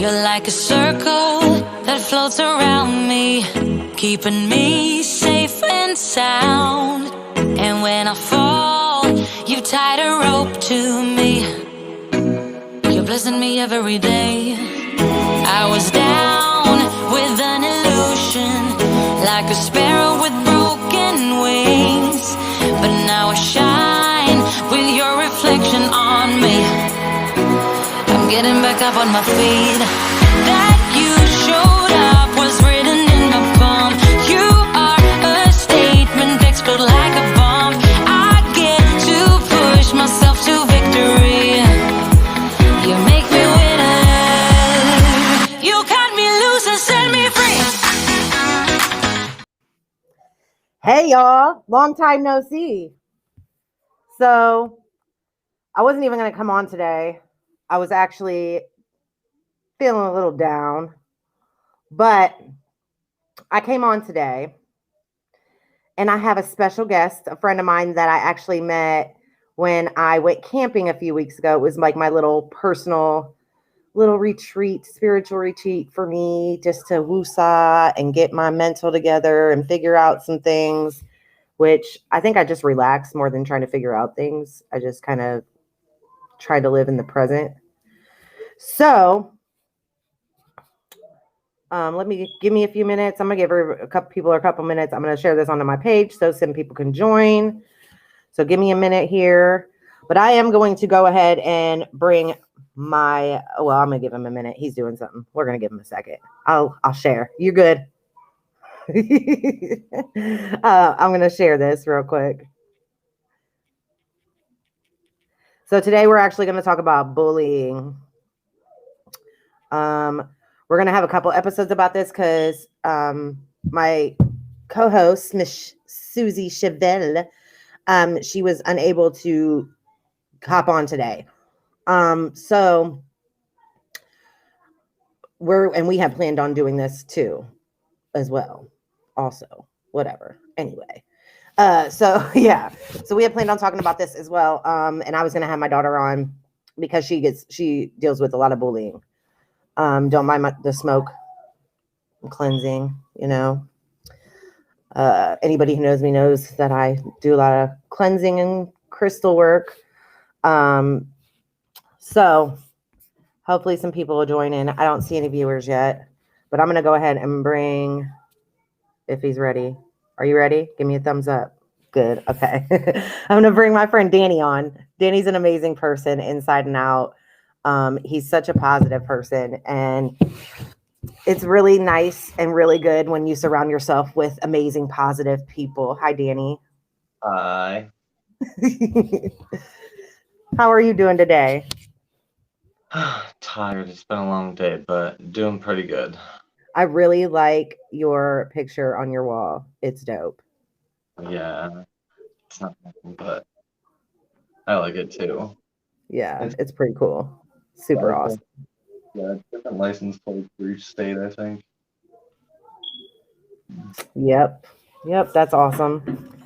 You're like a circle that floats around me, keeping me safe and sound. And when I fall, you tied a rope to me. You're blessing me every day. I was down with an illusion, like a sparrow with broken wings. But now I shine with your reflection on me. I'm getting back up on my feet. That you showed up was written in my palm. You are a statement, explode like a bomb. I get to push myself to victory. You make me winner. You cut me loose and set me free. Hey y'all, long time no see. So I wasn't even going to come on today. I was actually feeling a little down, but I came on today and I have a special guest, a friend of mine that I actually met when I went camping a few weeks ago. It was like my little personal little retreat, spiritual retreat for me, just to woosah and get my mental together and figure out some things, which I think I just relaxed more than trying to figure out things. I just kind of tried to live in the present. So give me a few minutes. I'm gonna give a couple people a couple minutes. I'm gonna share this onto my page so some people can join. So give me a minute here. But I am going to go ahead and bring I'm gonna give him a minute. He's doing something. We're gonna give him a second. I'll share. You're good. I'm gonna share this real quick. So today we're actually gonna talk about bullying. We're gonna have a couple episodes about this because my co-host, Miss Susie Chevelle, she was unable to hop on today. So we have planned on doing this too, as well. Also, whatever. Anyway, so we had planned on talking about this as well. And I was gonna have my daughter on because she deals with a lot of bullying. Don't mind the smoke, cleansing. Anybody who knows me knows that I do a lot of cleansing and crystal work. So hopefully some people will join in. I don't see any viewers yet, but I'm going to go ahead and bring, if he's ready. Are you ready? Give me a thumbs up. Good. Okay. I'm going to bring my friend Danny on. Danny's an amazing person inside and out. He's such a positive person, and it's really nice and really good when you surround yourself with amazing, positive people. Hi, Danny. Hi. How are you doing today? Tired. It's been a long day, but doing pretty good. I really like your picture on your wall. It's dope. Yeah. It's not nothing, but I like it too. Yeah, it's pretty cool. Super awesome. Yeah, different license plates for each state, I think. Yep, that's awesome.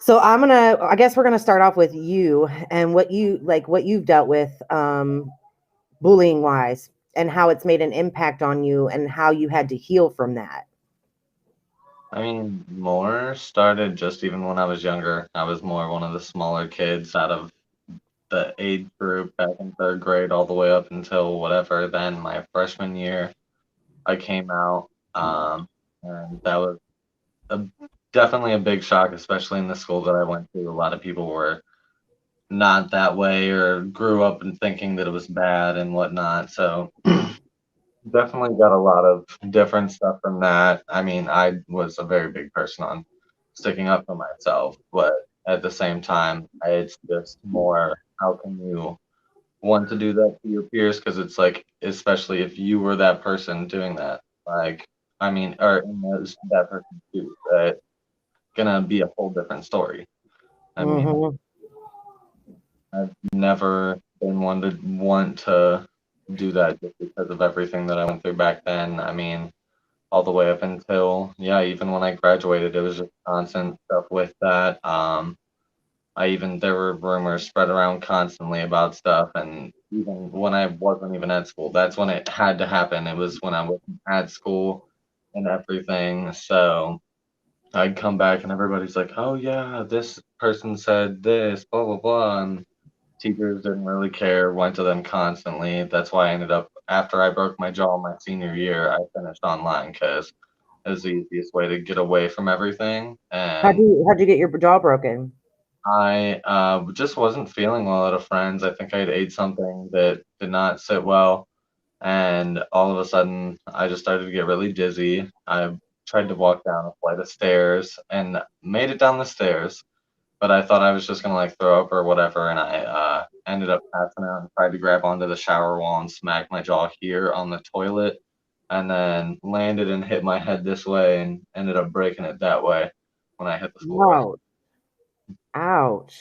So I guess we're gonna start off with you and what you've dealt with bullying wise, and how it's made an impact on you and how you had to heal from that. I mean, more started just even when I was younger. I was more one of the smaller kids out of the age group back in third grade all the way up until whatever. Then my freshman year, I came out, and that was definitely a big shock, especially in the school that I went to. A lot of people were not that way or grew up and thinking that it was bad and whatnot. So definitely got a lot of different stuff from that. I mean, I was a very big person on sticking up for myself, but at the same time, it's just more, how can you want to do that to your peers? Because it's like, especially if you were that person doing that, like, I mean, or that person too, right? Gonna be a whole different story. I mean, I've never been one to want to do that just because of everything that I went through back then. I mean, all the way up until, even when I graduated, it was just constant stuff with that. there were rumors spread around constantly about stuff, and even when I wasn't even at school, that's when it had to happen. It was when I wasn't at school and everything. So I'd come back and everybody's like, "Oh yeah, this person said this, blah blah blah," and teachers didn't really care. Went to them constantly. That's why I ended up after I broke my jaw my senior year, I finished online because it was the easiest way to get away from everything. And How'd you get your jaw broken? I just wasn't feeling well at a friend's. I think I had ate something that did not sit well, and all of a sudden I just started to get really dizzy. I tried to walk down a flight of stairs and made it down the stairs, but I thought I was just gonna like throw up or whatever, and I ended up passing out and tried to grab onto the shower wall and smack my jaw here on the toilet, and then landed and hit my head this way and ended up breaking it that way when I hit the floor. Ouch. Ouch.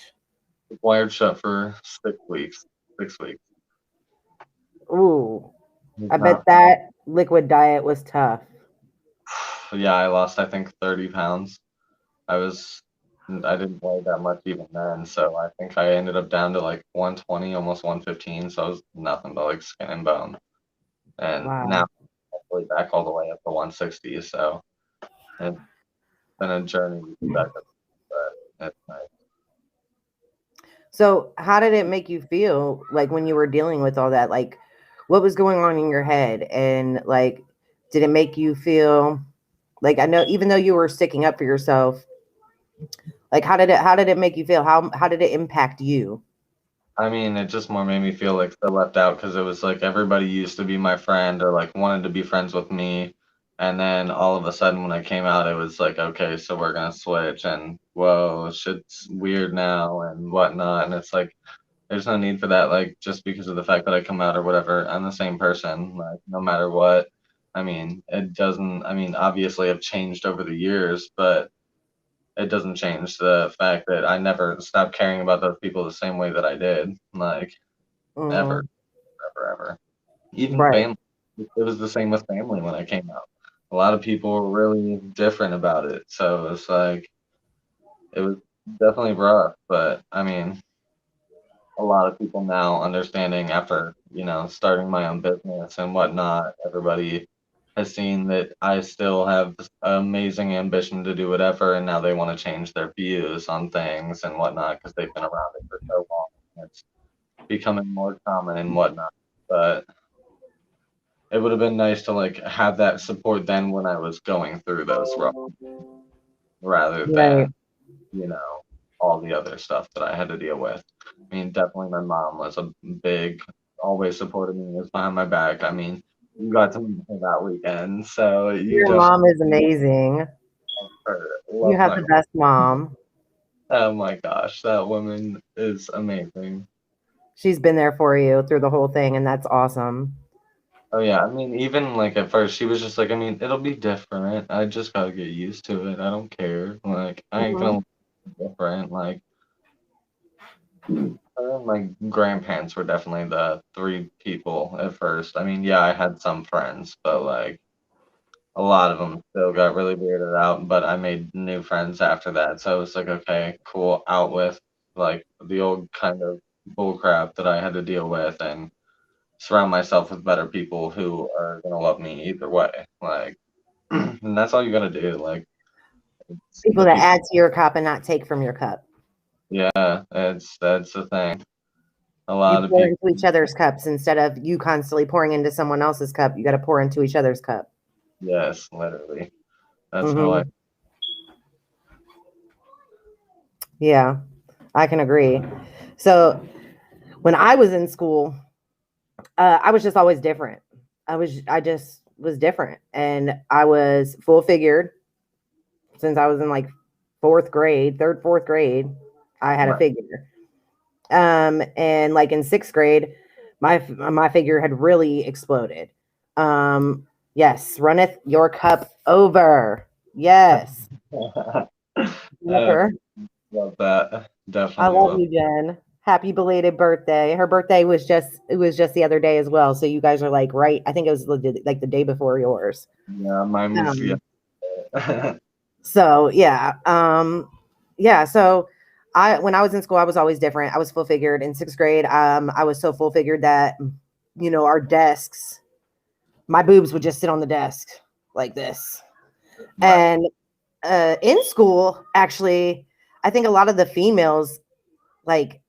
Wired shut for 6 weeks. 6 weeks. Ooh. I Not- bet that liquid diet was tough. Yeah, I lost I think 30 pounds. I didn't weigh that much even then, so I think I ended up down to like 120, almost 115. So I was nothing but like skin and bone. And Wow. now I'm hopefully back all the way up to 160. So it's been a journey to get back up, but it's nice. So how did it make you feel like when you were dealing with all that? Like what was going on in your head? And like, did it make you feel like, I know, even though you were sticking up for yourself, like how did it make you feel? How did it impact you? I mean, it just more made me feel like so left out because it was like everybody used to be my friend or like wanted to be friends with me. And then all of a sudden, when I came out, it was like, okay, so we're gonna switch, and whoa, shit's weird now and whatnot. And it's like, there's no need for that. Like, just because of the fact that I come out or whatever, I'm the same person, like, no matter what. I mean, it doesn't, I mean, obviously, I've changed over the years, but it doesn't change the fact that I never stopped caring about those people the same way that I did. Like, ever, Mhm. ever, ever. Even Right. family. It was the same with family when I came out. A lot of people were really different about it. So it's like, it was definitely rough. But I mean, a lot of people now understanding after, starting my own business and whatnot, everybody has seen that I still have this amazing ambition to do whatever, and now they want to change their views on things and whatnot because they've been around it for so long. It's becoming more common and whatnot. But it would have been nice to like have that support then when I was going through those rough, rather Right. than all the other stuff that I had to deal with. I mean, definitely my mom was a big, always supported me, was behind my back. I mean, you got to meet her that weekend, so you Your just mom is amazing. You love have my the mom. best mom. Oh my gosh, that woman is amazing. She's been there for you through the whole thing, and that's awesome. Oh yeah, I mean, even like at first, she was just like, I mean, it'll be different. I just gotta get used to it. I don't care. Like, I ain't Mhm. gonna look different. Like, her and my grandparents were definitely the three people at first. I mean, yeah, I had some friends, but like a lot of them still got really weirded out. But I made new friends after that, so it was like, okay, cool, out with like the old kind of bullcrap that I had to deal with, and surround myself with better people who are gonna love me either way. Like, and that's all you gotta do. Like, it's People the that people. add to your cup and not take from your cup. Yeah, that's the thing. A You lot of pour people. into each other's cups instead of you constantly pouring into someone else's cup. You got to pour into each other's cup. Yes, literally. That's how I. Hmm. Yeah, I can agree. So when I was in school, I was just always different. I just was different, and I was full figured since I was in like fourth grade. I had a Right. figure. And like in sixth grade, my figure had really exploded. Yes, runneth your cup over. Yes, Uh, never. love that. I Definitely love love. you, Jen. Happy belated birthday. Her birthday was just the other day as well. So you guys are like right. I think it was like the day before yours. Yeah, mine was yeah. Um, so yeah, yeah. So when I was in school, I was always different. I was full figured in 6th grade. I was so full figured that, our desks, my boobs would just sit on the desk like this. Right. And in school, actually, I think a lot of the females like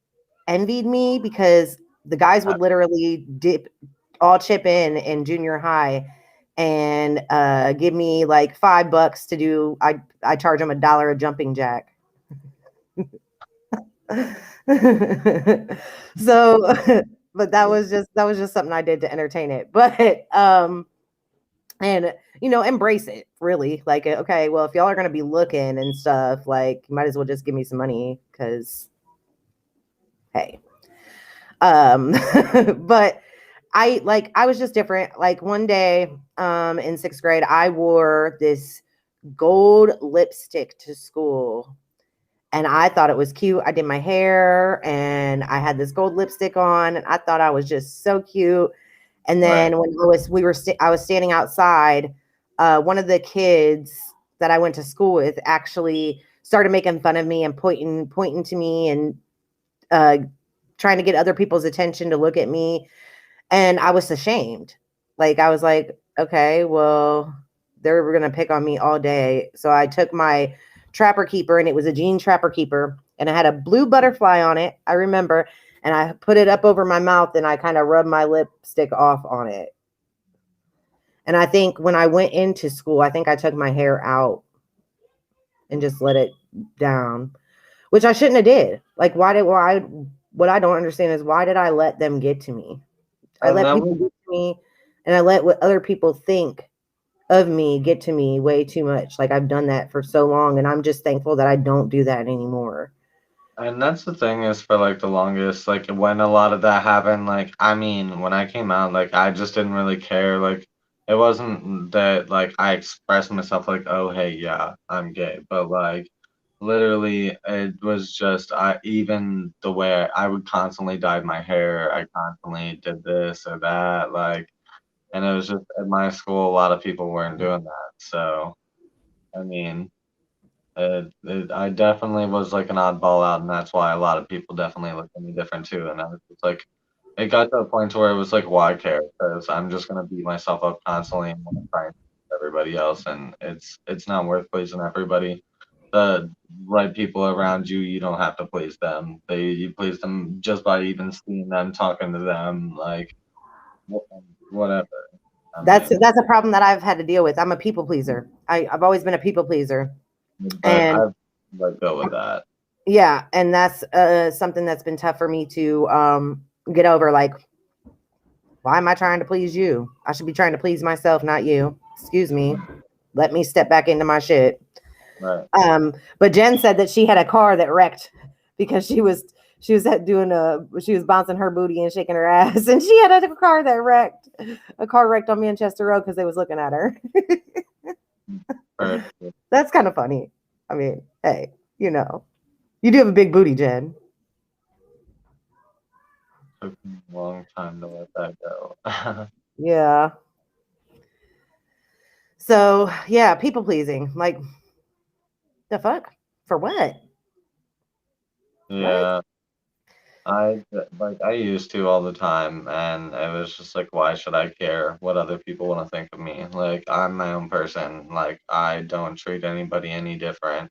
envied me because the guys would literally all chip in junior high and give me like $5 to do. I charge them $1 a jumping jack. So, but that was just something I did to entertain it. But and embrace it, really. Like, okay, well, if y'all are gonna be looking and stuff, like, you might as well just give me some money, because hey. But I was just different. Like, one day in 6th grade, I wore this gold lipstick to school, and I thought it was cute. I did my hair and I had this gold lipstick on, and I thought I was just so cute. And then when I was standing outside, one of the kids that I went to school with actually started making fun of me and pointing to me and trying to get other people's attention to look at me. And I was ashamed. Like, I was like, okay, well, they're going to pick on me all day. So I took my Trapper Keeper, and it was a jean Trapper Keeper, and it had a blue butterfly on it, I remember. And I put it up over my mouth, and I kind of rubbed my lipstick off on it. And I think when I went into school, I think I took my hair out and just let it down, which I shouldn't have did. Like, what I don't understand is, why did I let them get to me? I let people get to me, and I let what other people think of me get to me way too much. Like, I've done that for so long, and I'm just thankful that I don't do that anymore. And that's the thing is, for like the longest, like when a lot of that happened, like I mean, when I came out, like I just didn't really care. Like it wasn't that like I expressed myself like, oh hey, yeah, I'm gay, but like literally it was just even the way I would constantly dye my hair, I constantly did this or that, like, and it was just at my school a lot of people weren't doing that. So I mean, I definitely was like an oddball out, and that's why a lot of people definitely looked at me different too. And I was just like, it got to a point where it was like, why care? Because I'm just gonna beat myself up constantly and want to try and please everybody else, and it's not worth pleasing everybody. The right people around you, you don't have to please them. You please them just by even seeing them, talking to them, like whatever. I That's mean, a problem that I've had to deal with. I'm a people pleaser. I've always been a people pleaser. but And I've let go with that. yeah, and that's something that's been tough for me to get over. Like, why am I trying to please you? I should be trying to please myself, not you. Excuse me. Let me step back into my shit. Right. But Jen said that she had a car that wrecked because she was bouncing her booty and shaking her ass, and she had a car that wrecked. A car wrecked on Manchester Road because they was looking at her. That's kind of funny. I mean, hey, you do have a big booty, Jen. Took me a long time to let that go. Yeah. So yeah, people pleasing. Like, the fuck? For what? What? Yeah, I used to all the time, and it was just like, why should I care what other people want to think of me? Like, I'm my own person. Like, I don't treat anybody any different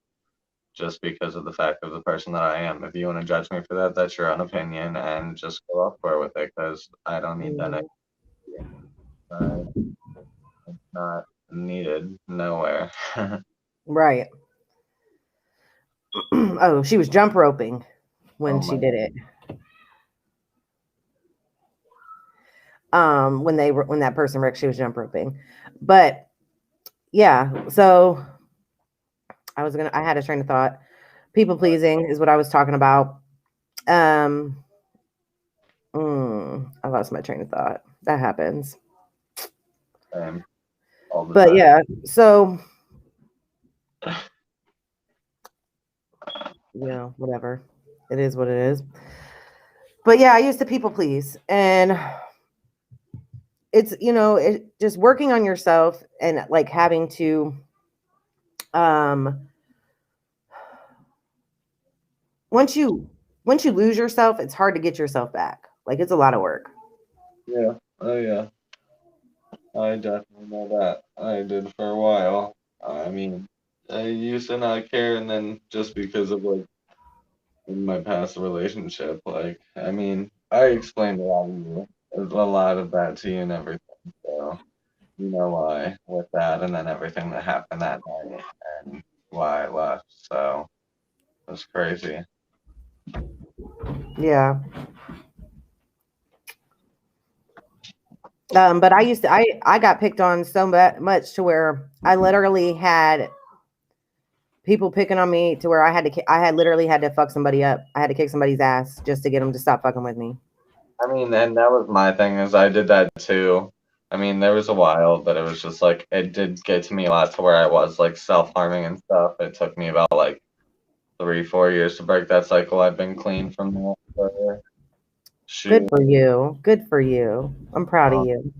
just because of the fact of the person that I am. If you want to judge me for that, that's your own opinion, and just go elsewhere with it, because I don't need that. Mhm. It's not needed nowhere. Right. Oh, she was jump roping when Oh she my did it. When that person wrecked, she was jump roping. But yeah, so I had a train of thought. People pleasing is what I was talking about. Um, I lost my train of thought. That happens. same all the But time. yeah, so whatever. It is what it is. But yeah, I used to people please, and it's it just working on yourself and like having to once you lose yourself, it's hard to get yourself back. Like it's a lot of work. Yeah. Oh yeah. I definitely know that. I did for a while. I mean, I used to not care, and then just because of like in my past relationship, like I mean, I explained a lot of that to you and everything. So you know why with that, and then everything that happened that night, and why I left. So it was crazy. Yeah. But I got picked on so much to where I literally had people picking on me to where I had literally had to fuck somebody up. I had to kick somebody's ass just to get them to stop fucking with me. I mean, and that was my thing is I did that too. I mean, there was a while that it was just like it did get to me a lot to where I was like self-harming and stuff. It took me about like 3, 4 years to break that cycle. I've been clean from that for Good shoot. for you. Good for you. I'm proud of Um, you.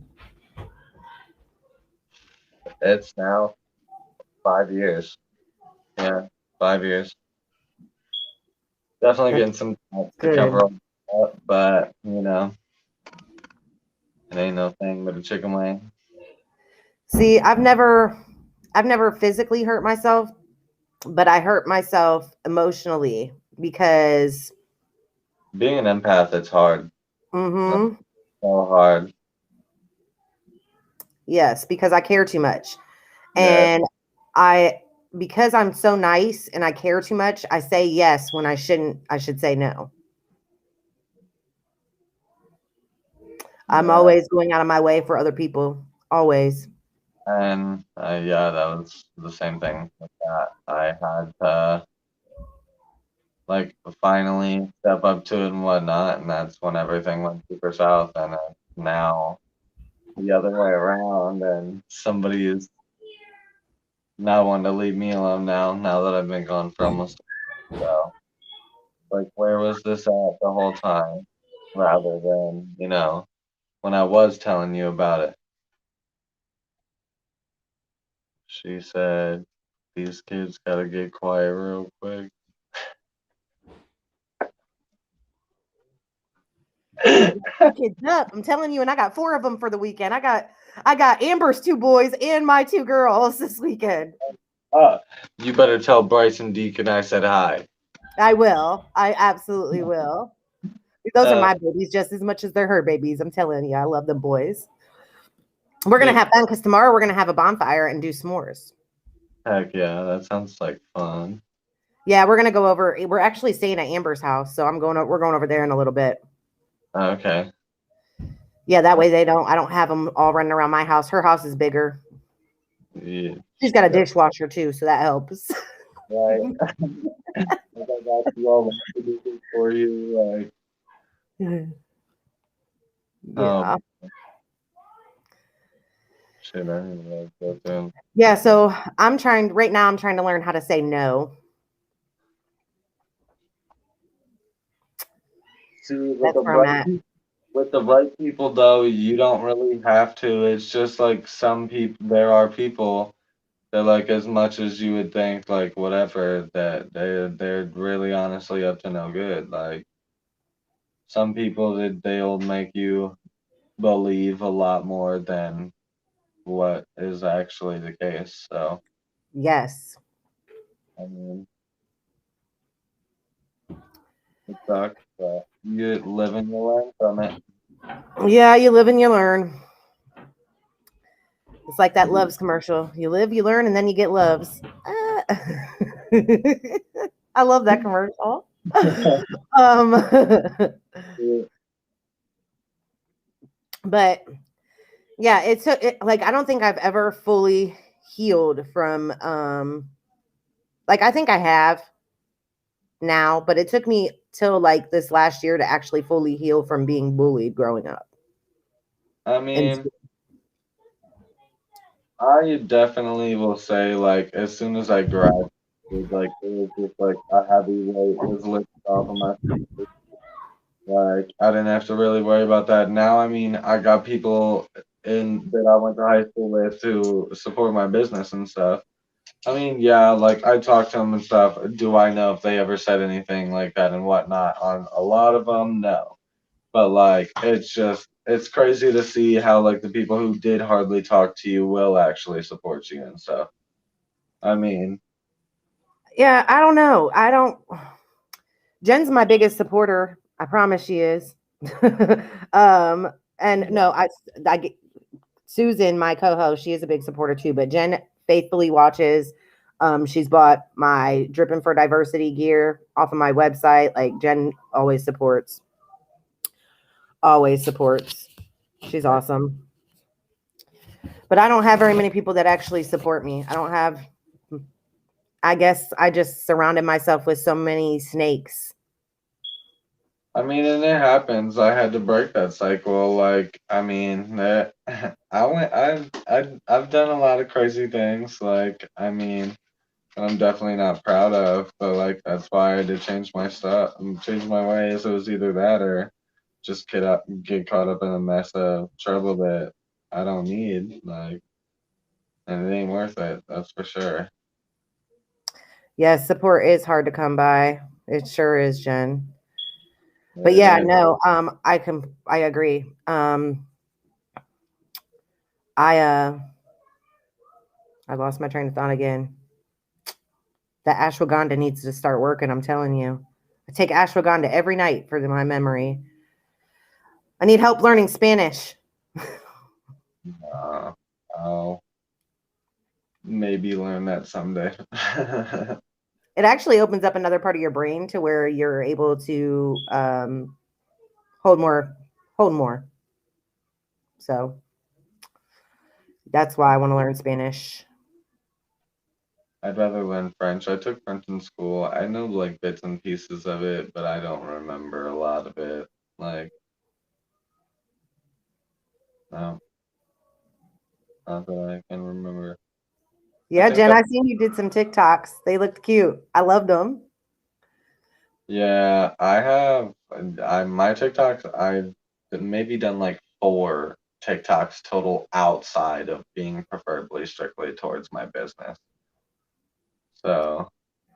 it's now 5 years. Yeah, 5 years. Definitely That's getting some to good. cover up, but it ain't no thing but a chicken wing. See, I've never physically hurt myself, but I hurt myself emotionally because Being an empath, it's hard. It's mhm, so hard. yes, because I care too much. Yeah. And I because I'm so nice and I care too much, I say yes when I shouldn't. I should say no. I'm Yeah. always going out of my way for other people. Always. And yeah, that was the same thing with that. I had to like finally step up to it and whatnot, and that's when everything went super south. And it's now the other way around, and somebody is not wanting to leave me alone now. Now that I've been gone for almost so, like, where was this at the whole time? Rather than when I was telling you about it, she said these kids gotta get quiet real quick. Kids up. I'm telling you, and I got 4 of them for the weekend. I got Amber's 2 boys and my 2 girls this weekend. You better tell Bryson Deacon I said hi. I will. I absolutely will. Those are Uh, my babies just as much as they're her babies. I'm telling you, I love them boys. We're gonna Big have fun because tomorrow we're gonna have a bonfire and do s'mores. heck yeah, that sounds like fun. Yeah, we're gonna go over. We're actually staying at Amber's house, so we're going over there in a little bit. Okay. Yeah, that way they don't. I don't have them all running around my house. Her house is bigger. Yeah. She's got a dishwasher too, so that helps. Right. I got you all for you. Like, Yeah. shit, I didn't even like that then. Yeah, so I'm trying right now. I'm trying to learn how to say no. See, with That's the where I'm right at. with the right people though, you don't really have to. It's just like some people. There are people that like as much as you would think, like whatever, that they're really honestly up to no good. Like some people that they'll make you believe a lot more than what is actually the case. So Yes. I mean, it sucks, but you live and you learn from it. Yeah, you live and you learn. It's like that Loves commercial. You live, you learn, and then you get loves. I love that commercial. um, but yeah, like I don't think I've ever fully healed from like I think I have now, but it took me till like this last year to actually fully heal from being bullied growing up. I And mean, I definitely will say like as soon as I graduated, like it was just like a heavy weight was lifted off of my shoulders. Like I didn't have to really worry about that. Now, I mean, I got people in that I went to high school with to support my business and stuff. I mean, yeah, like I talked to them and stuff. Do I know if they ever said anything like that and whatnot? On a lot of them, no. But like, it's crazy to see how like the people who did hardly talk to you will actually support you and stuff. I mean, Yeah, I don't know. I don't. Jen's my biggest supporter. I promise she is. And no, I get Susan, my co-host, she is a big supporter too. But Jen faithfully watches. She's bought my Dripping for Diversity gear off of my website. Like Jen always supports. Always supports. She's awesome. But I don't have very many people that actually support me. I don't have. I guess I just surrounded myself with so many snakes. I mean, and it happens. I had to break that cycle. Like, I mean, I've done a lot of crazy things. Like, I mean, I'm definitely not proud of, but like that's why I had to change my stuff and change my ways. It was either that or just get caught up in a mess of trouble that I don't need. Like, and it ain't worth it. That's for sure. Yes, support is hard to come by. It sure is, Jen. But It yeah, is. no, I agree. I I lost my train of thought again. That ashwagandha needs to start working, I'm telling you. I take ashwagandha every night for my memory. I need help learning Spanish. I'll maybe learn that someday. It actually opens up another part of your brain to where you're able to hold more, hold more. So that's why I want to learn Spanish. I'd rather learn French. I took French in school. I know like bits and pieces of it, but I don't remember a lot of it. Like, no, not that I can remember. I Yeah, think Jen, I, I seen you did some TikToks. They looked cute. I loved them. yeah, I have. My TikToks. I've maybe done like 4 TikToks total outside of being preferably strictly towards my business. So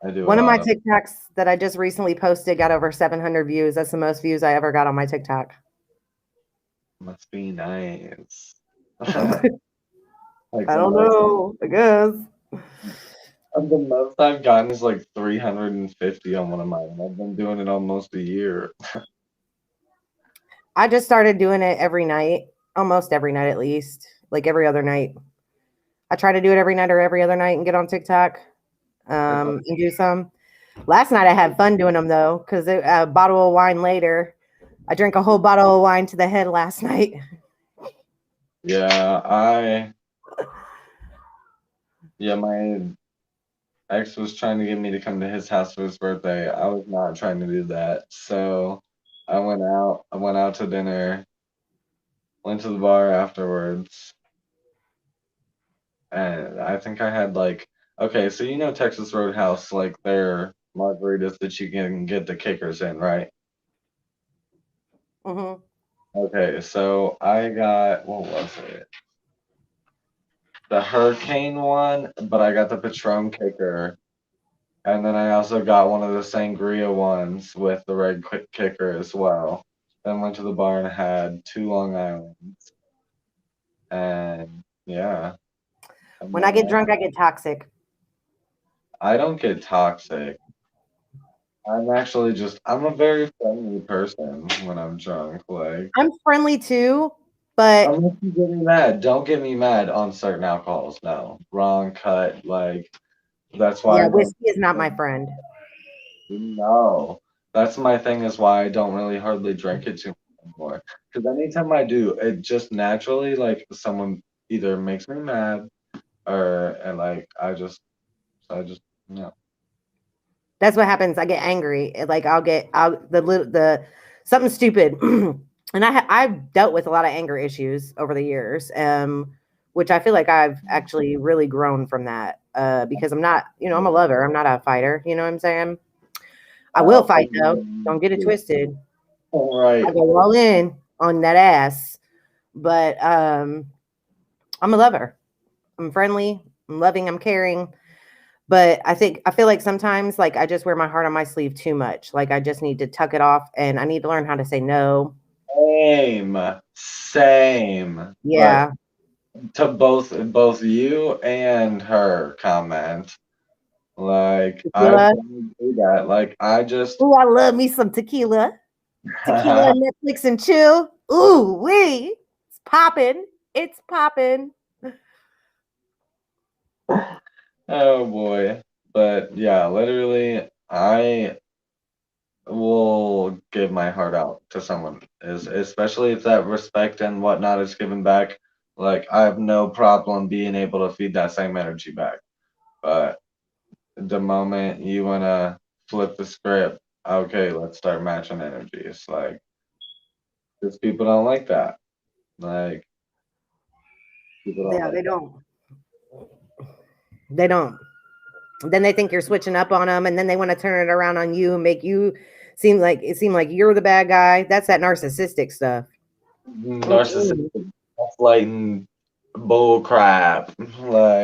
I do a One of my lot of. TikToks that I just recently posted got over 700 views. That's the most views I ever got on my TikTok. Must be nice. I Like the don't most. know. I guess. The most I've gotten is like 350 on one of mine. I've been doing it almost a year. I just started doing it every night, almost every night at least, like every other night. I try to do it every night or every other night and get on TikTok and do some. Last night I had fun doing them though, because a bottle of wine later, I drank a whole bottle of wine to the head last night. Yeah, my ex was trying to get me to come to his house for his birthday. I was not trying to do that. So I went out. I went out to dinner, went to the bar afterwards, and I think I had like, okay, so you know Texas Roadhouse, like their margaritas that you can get the kickers in, right? Hmm. Okay, so I got, what was it? The Hurricane one, but I got the Patron kicker. And then I also got one of the Sangria ones with the red quick kicker as well. Then went to the bar and had 2 Long Islands. And yeah, and When I then get drunk, I get toxic. I don't get toxic. I'm actually I'm a very friendly person when I'm drunk. Like, I'm friendly too, but unless you get me mad, don't get me mad on certain alcohols. No, wrong cut. Like, that's why yeah, I don't. whiskey is not my friend. No, that's my thing. Is why I don't really hardly drink it too much anymore. Because anytime I do, it just naturally like someone either makes me mad or and like I just no. That's what happens. I get angry. Like I'll the something stupid. And I've dealt with a lot of anger issues over the years, which I feel like I've actually really grown from that. Because I'm not, I'm a lover. I'm not a fighter. You know what I'm saying? I will Oh, fight though. Don't get it twisted. I right. go all in on that ass. But I'm a lover. I'm friendly. I'm loving. I'm caring. But I feel like sometimes like I just wear my heart on my sleeve too much. Like I just need to tuck it off and I need to learn how to say no. Same. But Yeah. to both you and her comment, like I Tequila. don't do that. Like I just Ooh, I love me some tequila. Tequila and Netflix and chill. Ooh, wee. It's popping. It's popping. oh boy. But yeah, literally I will give my heart out to someone is especially if that respect and whatnot is given back. Like I have no problem being able to feed that same energy back. But the moment you wanna flip the script, okay, let's start matching energies. Like, because people don't like that. Like, people don't Yeah, like they that. don't. They don't. Then they think you're switching up on them, and then they want to turn it around on you and make you seem like you're the bad guy. That's that narcissistic stuff. Mm-mm. Narcissistic, gaslighting, bull crap.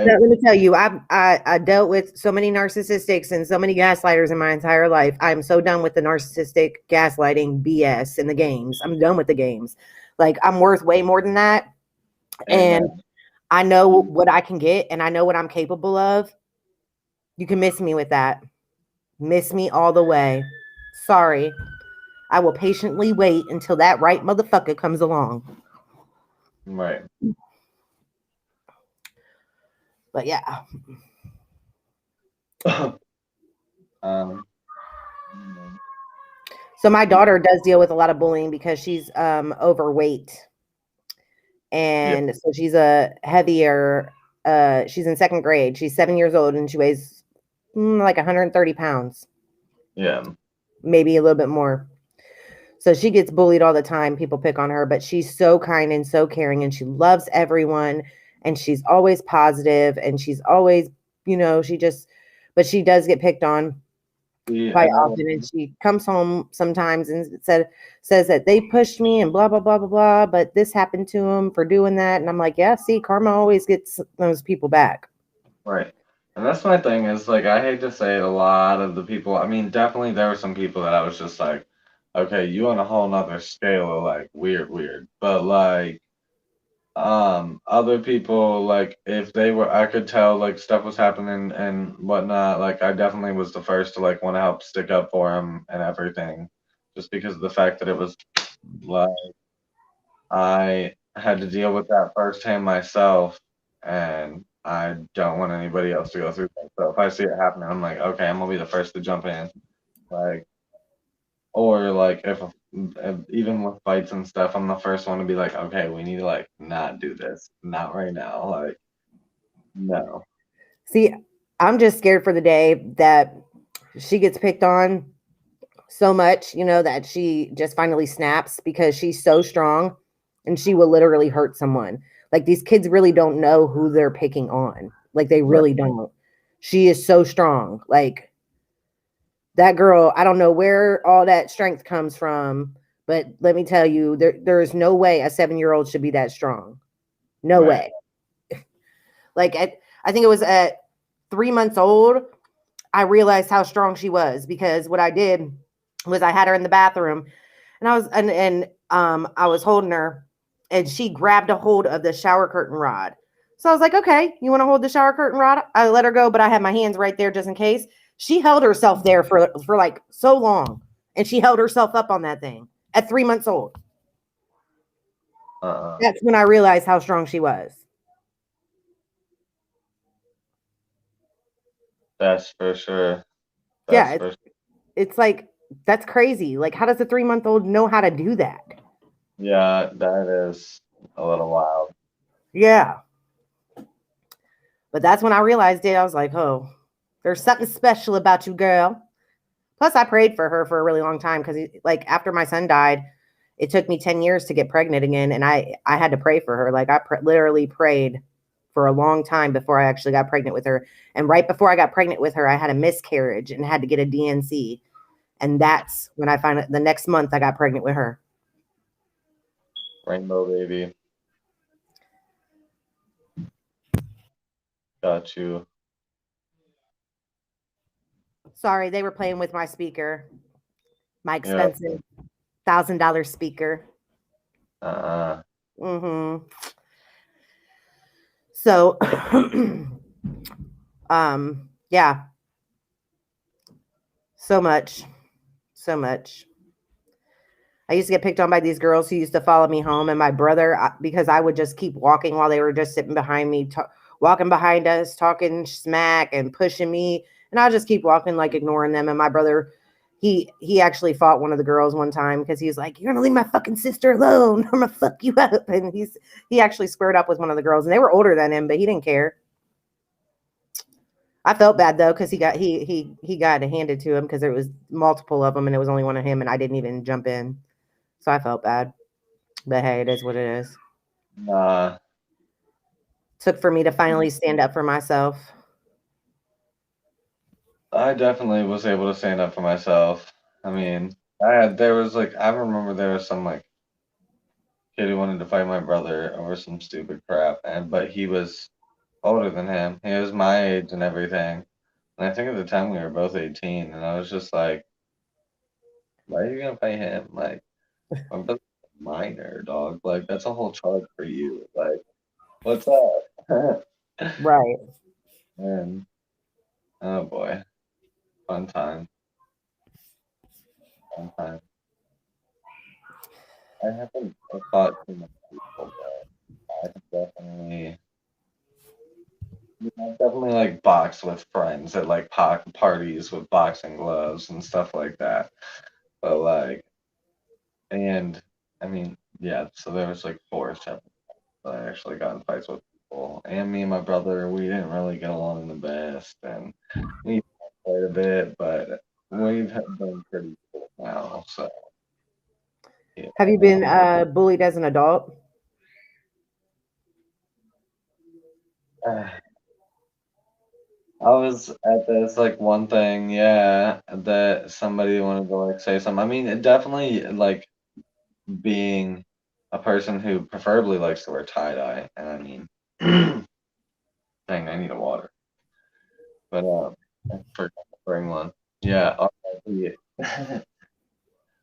Now, Like, let me tell you, I dealt with so many narcissistics and so many gaslighters in my entire life. I'm so done with the narcissistic gaslighting BS in the games. I'm done with the games. Like I'm worth way more than that, and amen. I know what I can get, and I know what I'm capable of. You can miss me with that. Miss me all the way. Sorry. I will patiently wait until that right motherfucker comes along. Right. But yeah. um, So my daughter does deal with a lot of bullying because she's overweight. yeah, And so she's a heavier she's in second grade. She's 7 years old and she weighs like 130 pounds, yeah, maybe a little bit more. So she gets bullied all the time. People pick on her, but she's so kind and so caring and she loves everyone and she's always positive and she's always, she just, but she does get picked on see, quite and I often. And she comes home sometimes and says that they pushed me and blah, blah, blah, blah, blah. But this happened to them for doing that. And I'm like, yeah, see, karma always gets those people back. right. And that's my thing is like I hate to say it, a lot of the people. I mean, definitely there were some people that I was just like, okay, you on a whole nother scale of like weird, weird. But like other people like if they were I could tell like stuff was happening and whatnot, like I definitely was the first to like want to help stick up for them and everything, just because of the fact that it was like I had to deal with that firsthand myself, and I don't want anybody else to go through that. So if I see it happening, I'm like, okay, I'm gonna be the first to jump in. Like, or like if even with fights and stuff, I'm the first one to be like, okay, we need to like not do this, not right now. Like, no, See, I'm just scared for the day that she gets picked on so much, that she just finally snaps because she's so strong and she will literally hurt someone. Like these kids really don't know who they're picking on. Like they right, really don't. She is so strong. Like that girl, I don't know where all that strength comes from, but let me tell you, there is no way a 7-year-old should be that strong. No right, way. Like I think it was at 3 months old, I realized how strong she was because what I did was I had her in the bathroom and I was holding her and she grabbed a hold of the shower curtain rod. So I was like, okay, you want to hold the shower curtain rod? I let her go, but I had my hands right there just in case. She held herself there for like so long and she held herself up on that thing at 3 months old. uh, That's when I realized how strong she was. that's for sure. Yeah, That's for it's like that's crazy. Like, how does a 3-month-old know how to do that? yeah, that is a little wild. Yeah. But that's when I realized it. I was like, oh, there's something special about you, girl. Plus, I prayed for her for a really long time because, like, after my son died, it took me 10 years to get pregnant again. And I had to pray for her. Like, literally prayed for a long time before I actually got pregnant with her. And right before I got pregnant with her, I had a miscarriage and had to get a DNC. And that's when I found it. The next month, I got pregnant with her. Rainbow baby, got you. Sorry, they were playing with my speaker, my Yeah. expensive $1,000 speaker. Mm-hmm. So, yeah, so much. I used to get picked on by these girls who used to follow me home, and my brother, because I would just keep walking while they were just sitting behind me, walking behind us, talking smack and pushing me, and I just keep walking, like ignoring them. And my brother, he actually fought one of the girls one time because he was like, "You're gonna leave my fucking sister alone. I'm gonna fuck you up." And he actually squared up with one of the girls, and they were older than him, but he didn't care. I felt bad though because he got handed to him because there was multiple of them, and it was only one of him, and I didn't even jump in. So I felt bad. But hey, it is what it is. Took for me to finally stand up for myself. I definitely was able to stand up for myself. I mean, I remember there was some like kid who wanted to fight my brother over some stupid crap, but he was older than him. He was my age and everything. And I think at the time we were both 18, and I was just like, why are you gonna fight him? Like, my brother's a minor, dog. Like, that's a whole charge for you. Like, what's up? Right. And oh boy, fun time. Fun time. I haven't fought too much people, but I've definitely like boxed with friends at like parties with boxing gloves and stuff like that. But like, and I mean, yeah. So there was like 4 separate that I actually got in fights with people, and me and my brother, we didn't really get along the best, and we fought quite a bit, but we've been pretty cool now. So yeah. Have you been bullied as an adult? I was at this like one thing, yeah, that somebody wanted to like say something. I mean, it definitely like being a person who preferably likes to wear tie-dye, and I mean, dang, I need a water, but I forgot to bring one. Yeah, RIP.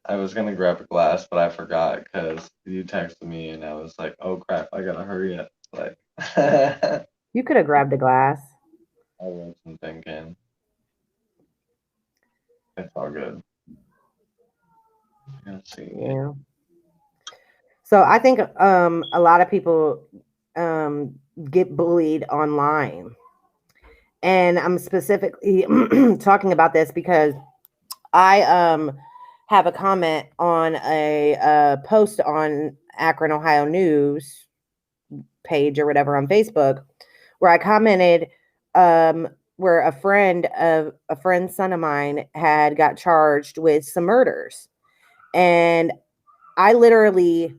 I was gonna grab a glass, but I forgot because you texted me, and I was like, oh crap, I gotta hurry up. Like, I You could have grabbed a glass. wasn't thinking. It's all good. Let's see. Yeah. So I think a lot of people get bullied online. And I'm specifically talking about this because I have a comment on a post on Akron, Ohio News page or whatever on Facebook where I commented where a friend's son of mine had got charged with some murders. And I literally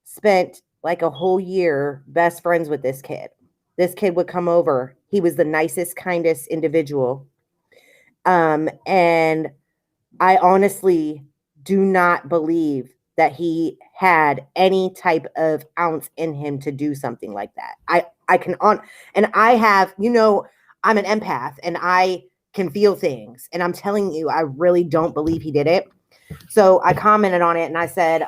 spent like a whole year best friends with this kid. This kid would come over. He was the nicest, kindest individual. And I honestly do not believe that he had any type of ounce in him to do something like that. And I have, I'm an empath and I can feel things. And I'm telling you, I really don't believe he did it. So I commented on it and I said,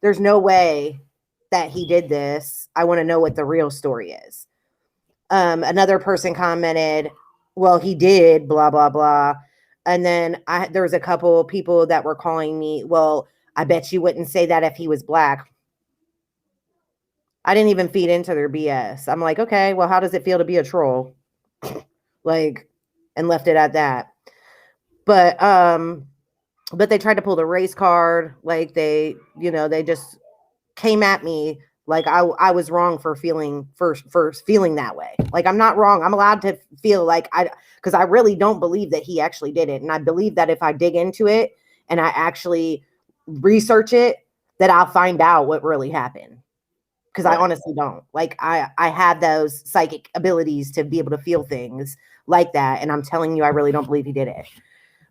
there's no way that he did this. I want to know what the real story is. Another person commented, well, he did, blah, blah, blah. And then there was a couple of people that were calling me, well, I bet you wouldn't say that if he was black. I didn't even feed into their BS. I'm like, okay, well, how does it feel to be a troll? Like, and left it at that. But they tried to pull the race card. Like they just came at me like I was wrong for feeling that way. Like I'm not wrong. I'm allowed to feel like because I really don't believe that he actually did it. And I believe that if I dig into it and I actually research it, that I'll find out what really happened. Because I honestly don't. Like I have those psychic abilities to be able to feel things like that. And I'm telling you, I really don't believe he did it.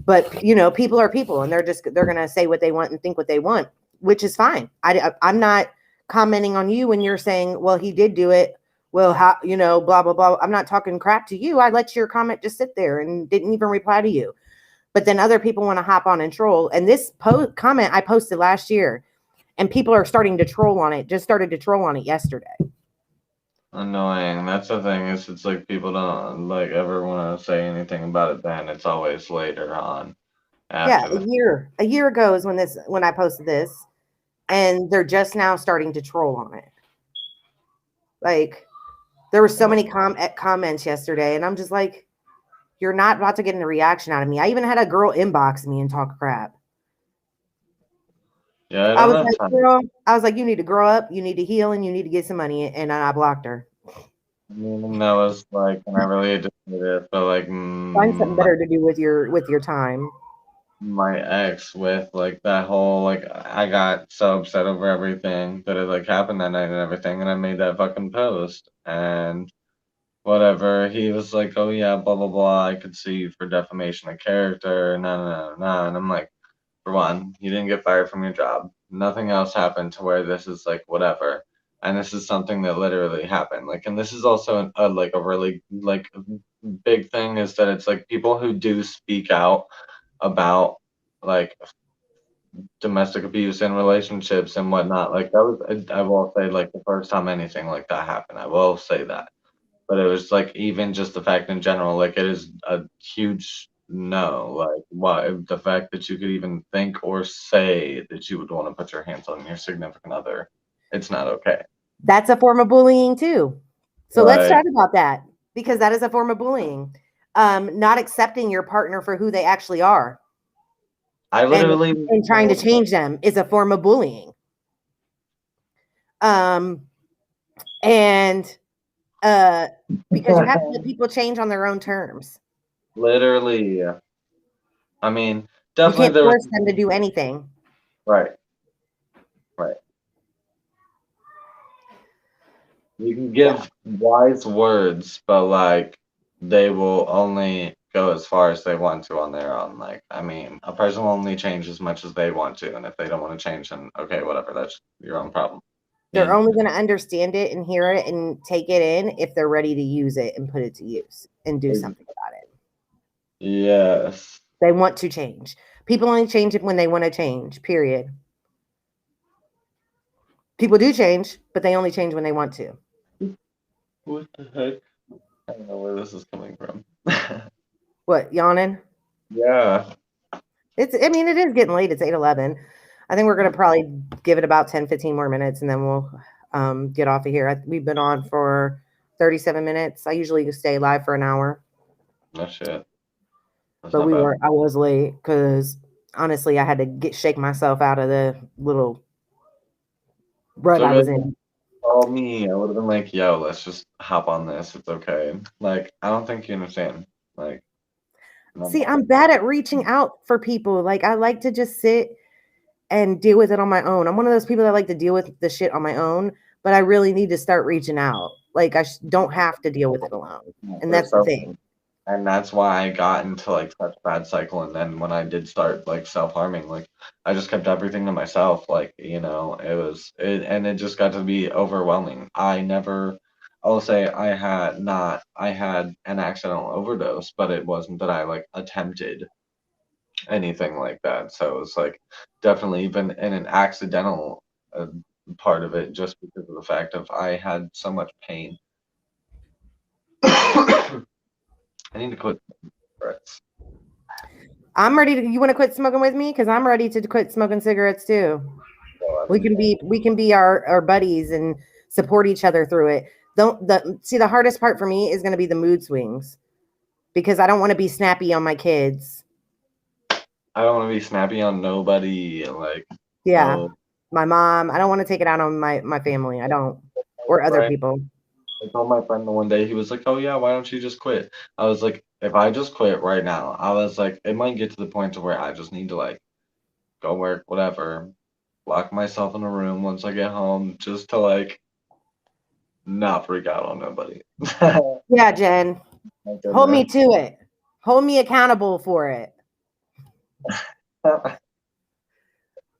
But people are people, and they're gonna say what they want and think what they want, which is fine. I'm not commenting on you when you're saying, well, he did do it. well, how, blah, blah, blah. I'm not talking crap to you. I let your comment just sit there and didn't even reply to you. But then other people want to hop on and troll. And this comment I posted last year, and people are starting to troll on it, just started to troll on it yesterday. Annoying. That's the thing, is it's like people don't like ever want to say anything about it then. It's always later on. Yeah, After a year ago is when I posted this, and they're just now starting to troll on it. Like, there were so many comments yesterday, and I'm just like, you're not about to get a reaction out of me. I even had a girl inbox me and talk crap. Yeah, I was like, girl, you need to grow up, you need to heal, and you need to get some money. And I blocked her. I mean, that was like, and I really did it, but like, Find something better to do with your time. my ex with like that whole like, I got so upset over everything that it like happened that night and everything, and I made that fucking post and whatever. He was like, oh yeah, blah blah blah. I could sue you for defamation of character. No. And I'm like, for one, you didn't get fired from your job. Nothing else happened to where this is like whatever. And this is something that literally happened. Like, and this is also like a really like big thing, is that it's like people who do speak out about like domestic abuse in relationships and whatnot. Like, that was, I will say, like the first time anything like that happened. I will say that. But it was like, even just the fact in general, like, it is a huge no. Like, what the fact that you could even think or say that you would want to put your hands on your significant other, it's not okay. That's a form of bullying too. So Right. let's talk about that, because that is a form of bullying. Not accepting your partner for who they actually are. I literally and trying to change them is a form of bullying. And because you have to let people change on their own terms. Literally, I mean, definitely you can't force them to do anything. Right. You can give wise words, but like, they will only go as far as they want to on their own. Like, I mean, a person will only change as much as they want to, and if they don't want to change, then okay, whatever, that's your own problem. They're only going to understand it and hear it and take it in if they're ready to use it and put it to use and do something about it. Yes. They want to change. People only change it when they want to change, period. People do change, but they only change when they want to. What the heck? I don't know where this is coming from. What, yawning? Yeah. It is getting late. It's 8:11. I think we're going to probably give it about 10, 15 more minutes, and then we'll get off of here. We've been on for 37 minutes. I usually stay live for an hour. No shit. But I was late because honestly, I had to shake myself out of the little rut I was in. Oh, me, I would have been like, yo, let's just hop on this. It's okay. Like, I don't think you understand. Like, see, I'm bad at reaching out for people. Like, I like to just sit and deal with it on my own. I'm one of those people that like to deal with the shit on my own, but I really need to start reaching out. Like, I don't have to deal with it alone. And that's the thing. And that's why I got into like such a bad cycle. And then when I did start like self-harming, like, I just kept everything to myself. Like, it just got to be overwhelming. I'll say I had an accidental overdose, but it wasn't that I like attempted anything like that. So it was like definitely even in an accidental part of it, just because of the fact of I had so much pain. I need to quit cigarettes. I'm ready to. You want to quit smoking with me? Because I'm ready to quit smoking cigarettes too. We can be our buddies and support each other through it. The hardest part for me is going to be the mood swings, because I don't want to be snappy on my kids. I don't want to be snappy on nobody. Like, my mom. I don't want to take it out on my family. I don't, or other people. I told my friend the one day, he was like, oh yeah, why don't you just quit? I was like, if I just quit right now, I was like, it might get to the point to where I just need to like go work, whatever, lock myself in a room once I get home, just to like not freak out on nobody. Yeah, Jen, hold me to it. Hold me accountable for it. I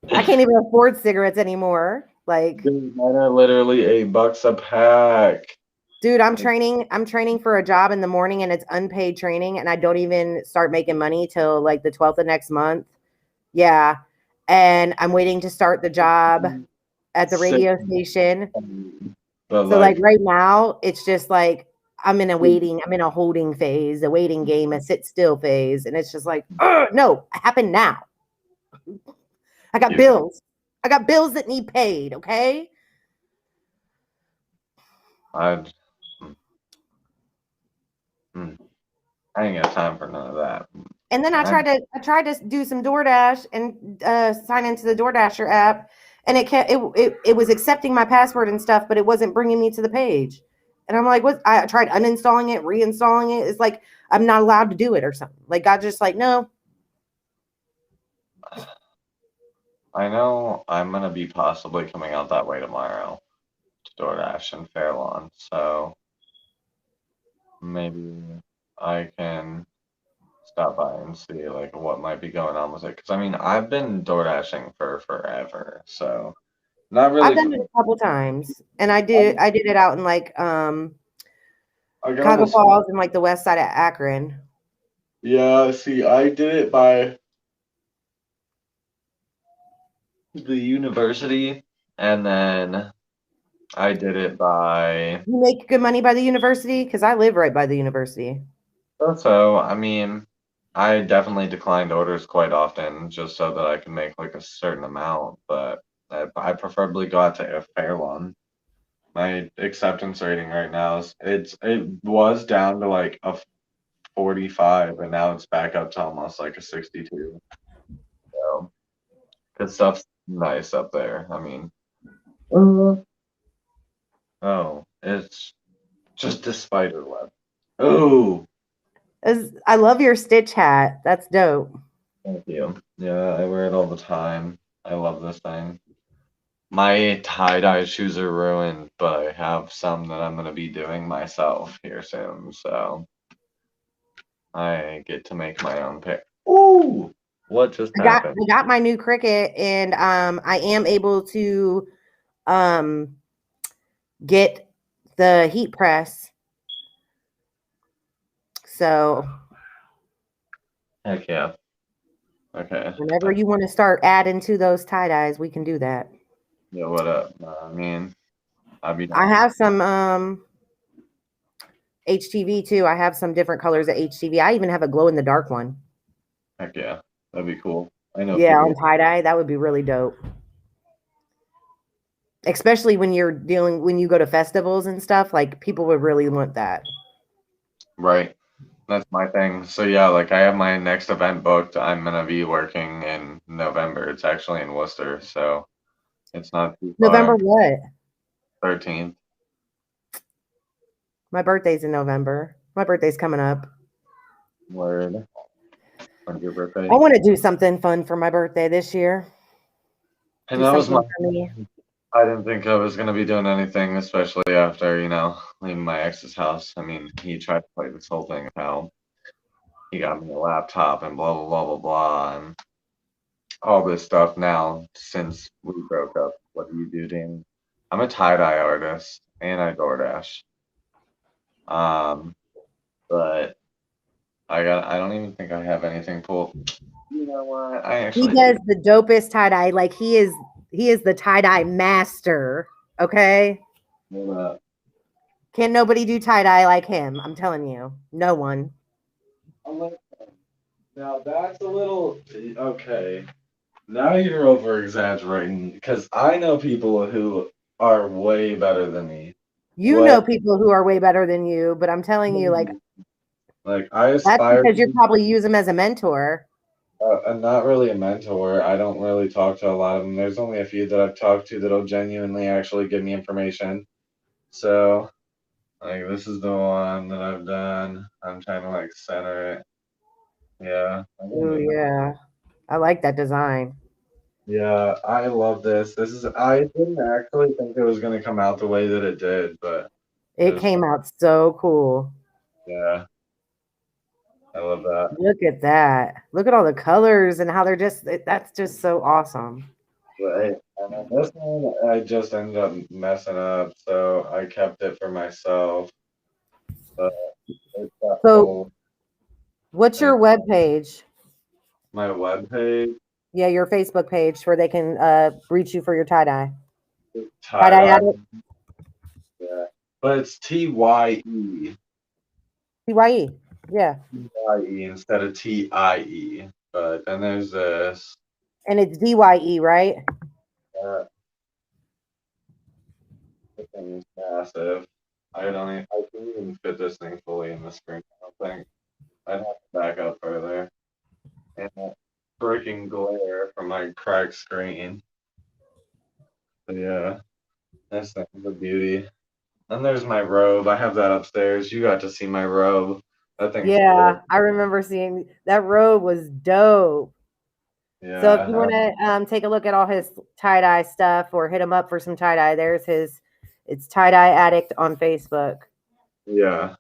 can't even afford cigarettes anymore. Like, dude, mine are literally $8 a pack. Dude, I'm training for a job in the morning and it's unpaid training and I don't even start making money till like the 12th of next month. Yeah. And I'm waiting to start the job at the Sick. radio station. But So like like, right now, it's just like I'm in a holding phase, a waiting game, a sit still phase. And it's just like, no, it happened now. I got yeah, bills. I got bills that need paid. Okay. I'd, mm, I ain't got time for none of that. And then I tried to do some DoorDash and sign into the DoorDasher app, and it was accepting my password and stuff, but it wasn't bringing me to the page. And I'm like, what? I tried uninstalling it, reinstalling it. It's like I'm not allowed to do it or something. Like God just like no. I know I'm gonna be possibly coming out that way tomorrow to DoorDash and Fairlawn, so maybe I can stop by and see like what might be going on with it. Because I mean, I've been DoorDashing for forever, so not I've really. done it a couple times, and I did it out in like I got Chicago this. Falls and like the west side of Akron. Yeah, see, I did it by the university, and then I did it by. You make good money by the university because I live right by the university. So, I mean, I definitely declined orders quite often just so that I can make like a certain amount, but I preferably go out to a Fairlawn. My acceptance rating right now is it was down to like a 45, and now it's back up to almost like a 62. So, because stuff's nice up there. I mean, oh, it's just a spider web. Oh, I love your Stitch hat. That's dope. thank you. Yeah, I wear it all the time. I love this thing. My tie-dye shoes are ruined, but I have some that I'm gonna be doing myself here soon, so I get to make my own pair. Ooh, what just happened? I got my new Cricut, and I am able to um get the heat press. So Heck yeah. Okay. whenever you want to start adding to those tie dyes, we can do that. Yeah, what up? I mean, I'd be I have some HTV too. I have some different colors of HTV. I even have a glow in the dark one. heck yeah. That'd be cool. I know Yeah, people. on tie dye, that would be really dope. Especially when you go to festivals and stuff, like people would really want that. Right. That's my thing. So yeah, like I have my next event booked. I'm gonna be working in November. It's actually in Worcester, so it's not too November far. what? 13th. My birthday's in November. My birthday's coming up. Word. On your birthday. I want to do something fun for my birthday this year. And Do that was something my. for me. I didn't think I was gonna be doing anything, especially after, leaving my ex's house. I mean, he tried to play this whole thing of how he got me a laptop and blah blah blah blah blah and all this stuff now since we broke up. What do you do, Dan? I'm a tie-dye artist and I DoorDash. But I don't even think I have anything pulled. You know what? I He actually does do. the dopest tie dye. Like he is the tie dye master. Okay. Hold up. Can nobody do tie dye like him? I'm telling you, no one. Now that's a little okay. Now you're over exaggerating because I know people who are way better than me. You Way know people who are way better than you, but I'm telling you, like I that's aspire because to you be probably use them as a mentor. I'm not really a mentor. I don't really talk to a lot of them. There's only a few that I've talked to that'll genuinely actually give me information. So like this is the one that I've done. I'm trying to like center it. Yeah. Oh yeah, I like that design. Yeah, I love this. I didn't actually think it was gonna come out the way that it did, but it It was, came out so cool. yeah, I love that. Look at that. Look at all the colors and how they're that's just so awesome. Right. And then this one I just ended up messing up, so I kept it for myself. But it's that So, whole what's thing. your web page? My webpage, Yeah, your Facebook page where they can reach you for your tie dye. Tie tie dye dye. addict. Yeah. But it's TYE. TYE. Yeah, TYE instead of TIE. But then there's this. and it's DYE, right? This thing is massive. I can't even fit this thing fully in the screen, I don't think. I'd have to back up further. And that freaking glare from my cracked screen. But yeah, this thing's a beauty. And there's my robe. I have that upstairs. You got to see my robe. That thing's cool. Yeah, I remember seeing that robe was dope. So Yeah, if I you want have. to take a look at all his tie dye stuff or hit him up for some tie dye, there's his. It's tie dye addict on Facebook. Yeah.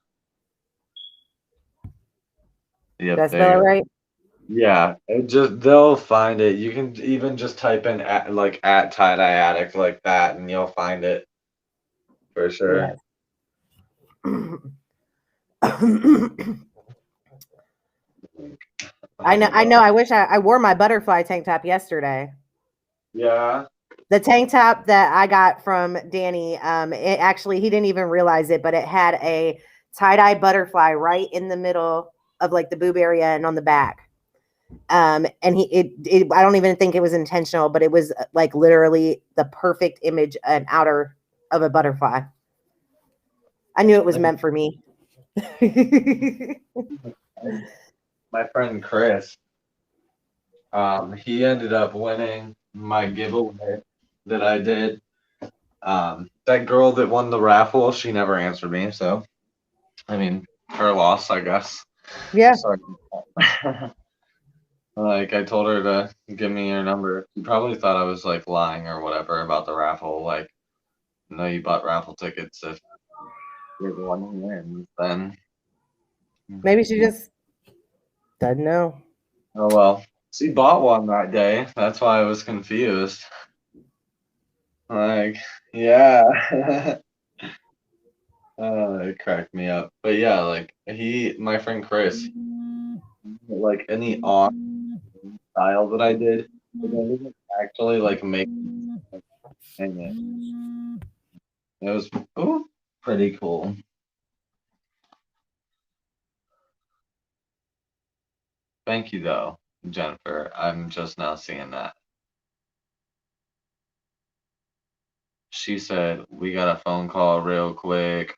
Did Yep, I there spell it you go. right? Yeah, it just they'll find it. You can even just type in at tie dye addict like that, and you'll find it for sure. Yes. I know. I know. I wish I wore my butterfly tank top yesterday. Yeah. The tank top that I got from Danny, it actually he didn't even realize it, but it had a tie dye butterfly right in the middle of like the boob area and on the back. And I don't even think it was intentional, but it was like literally the perfect image, an outer of a butterfly. I knew it was meant for me. My friend Chris, he ended up winning my giveaway that I did. That girl that won the raffle, she never answered me, so I mean, her loss, I guess. Yeah. Sorry. Like I told her to give me your number. She probably thought I was like lying or whatever about the raffle. Like, no, you bought raffle tickets if you're the one who wins, then. Maybe she just doesn't know. Oh well. She bought one that day. That's why I was confused. Like, yeah. It cracked me up. But yeah, like my friend Chris, like any off style that I did, it didn't actually like make in it. It was ooh, pretty cool. Thank you though, Jennifer. I'm just now seeing that. She said, we got a phone call real quick.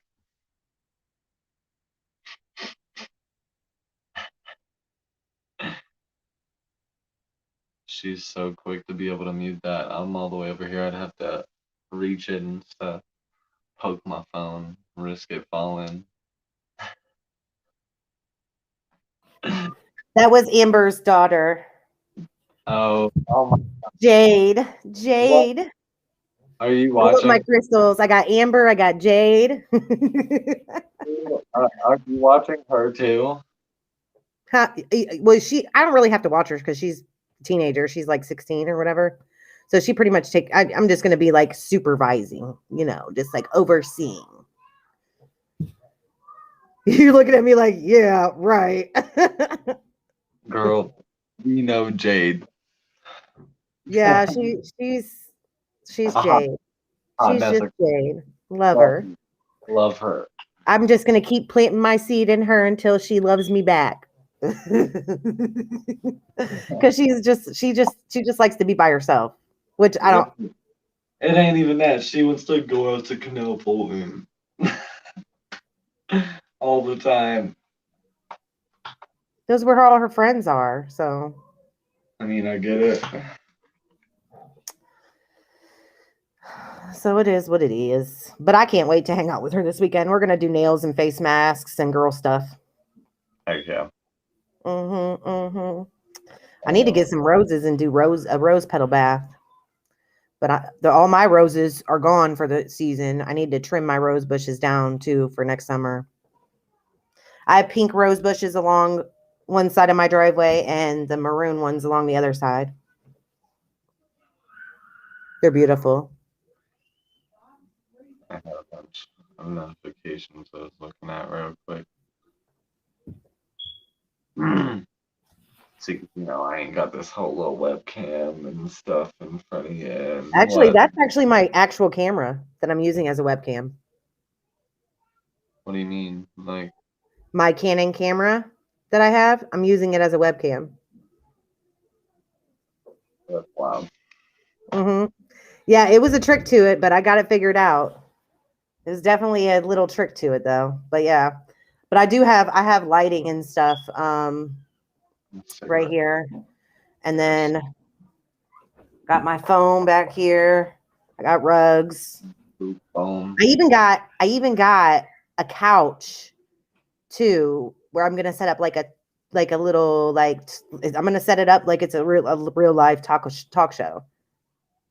She's so quick to be able to mute that. I'm all the way over here. I'd have to reach it and stuff, poke my phone, risk it falling. That was Amber's daughter, Oh my! Jade. What Jade. are you All of my watching? crystals. I got Amber. I got Jade. Are you watching her too? Well, I don't really have to watch her because she's a teenager. She's like 16 or whatever. So she pretty much I'm just going to be like supervising, just like overseeing. You're looking at me like, yeah, right. Girl, we know Jade. Yeah, she's Hot, Jade. hot She's mess. just Jade. Love Love, her. love her. I'm just going to keep planting my seed in her until she loves me back. Because she just likes to be by herself, which I don't. It ain't even that. She wants to go out to Canal Fulton all the time. Those where all her friends are. So I mean, I get it. it is what it is. But I can't wait to hang out with her this weekend. We're gonna do nails and face masks and girl stuff. Heck yeah. I need to get some roses and do a rose petal bath. But all my roses are gone for the season. I need to trim my rose bushes down too for next summer. I have pink rose bushes along one side of my driveway and the maroon ones along the other side. They're beautiful. I had a bunch of notifications I was looking at real quick. See, I ain't got this whole little webcam and stuff in front of you. And Actually, what? that's actually my actual camera that I'm using as a webcam. What do you mean? Like, My Canon camera that I have, I'm using it as a webcam. that's wild. Yeah, it was a trick to it, but I got it figured out. There's definitely a little trick to it though. But yeah. But I have lighting and stuff right here. And then got my phone back here. I got rugs. Phone. I even got a couch too, where I'm gonna set up like a little I'm gonna set it up like it's a real live talk show.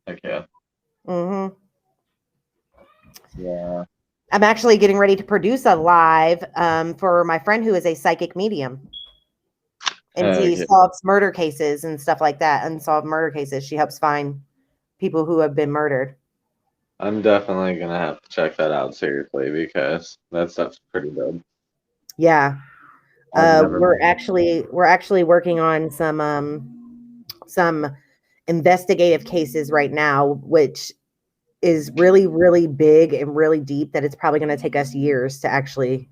Heck yeah. Mm-hmm. Yeah. I'm actually getting ready to produce a live for my friend who is a psychic medium. And Heck she yeah. solves murder cases and stuff like that. Unsolved murder cases. She helps find people who have been murdered. I'm definitely gonna have to check that out seriously because that stuff's pretty dope. Yeah. I've never We're actually working on some investigative cases right now, which is really, really big and really deep that it's probably going to take us years to actually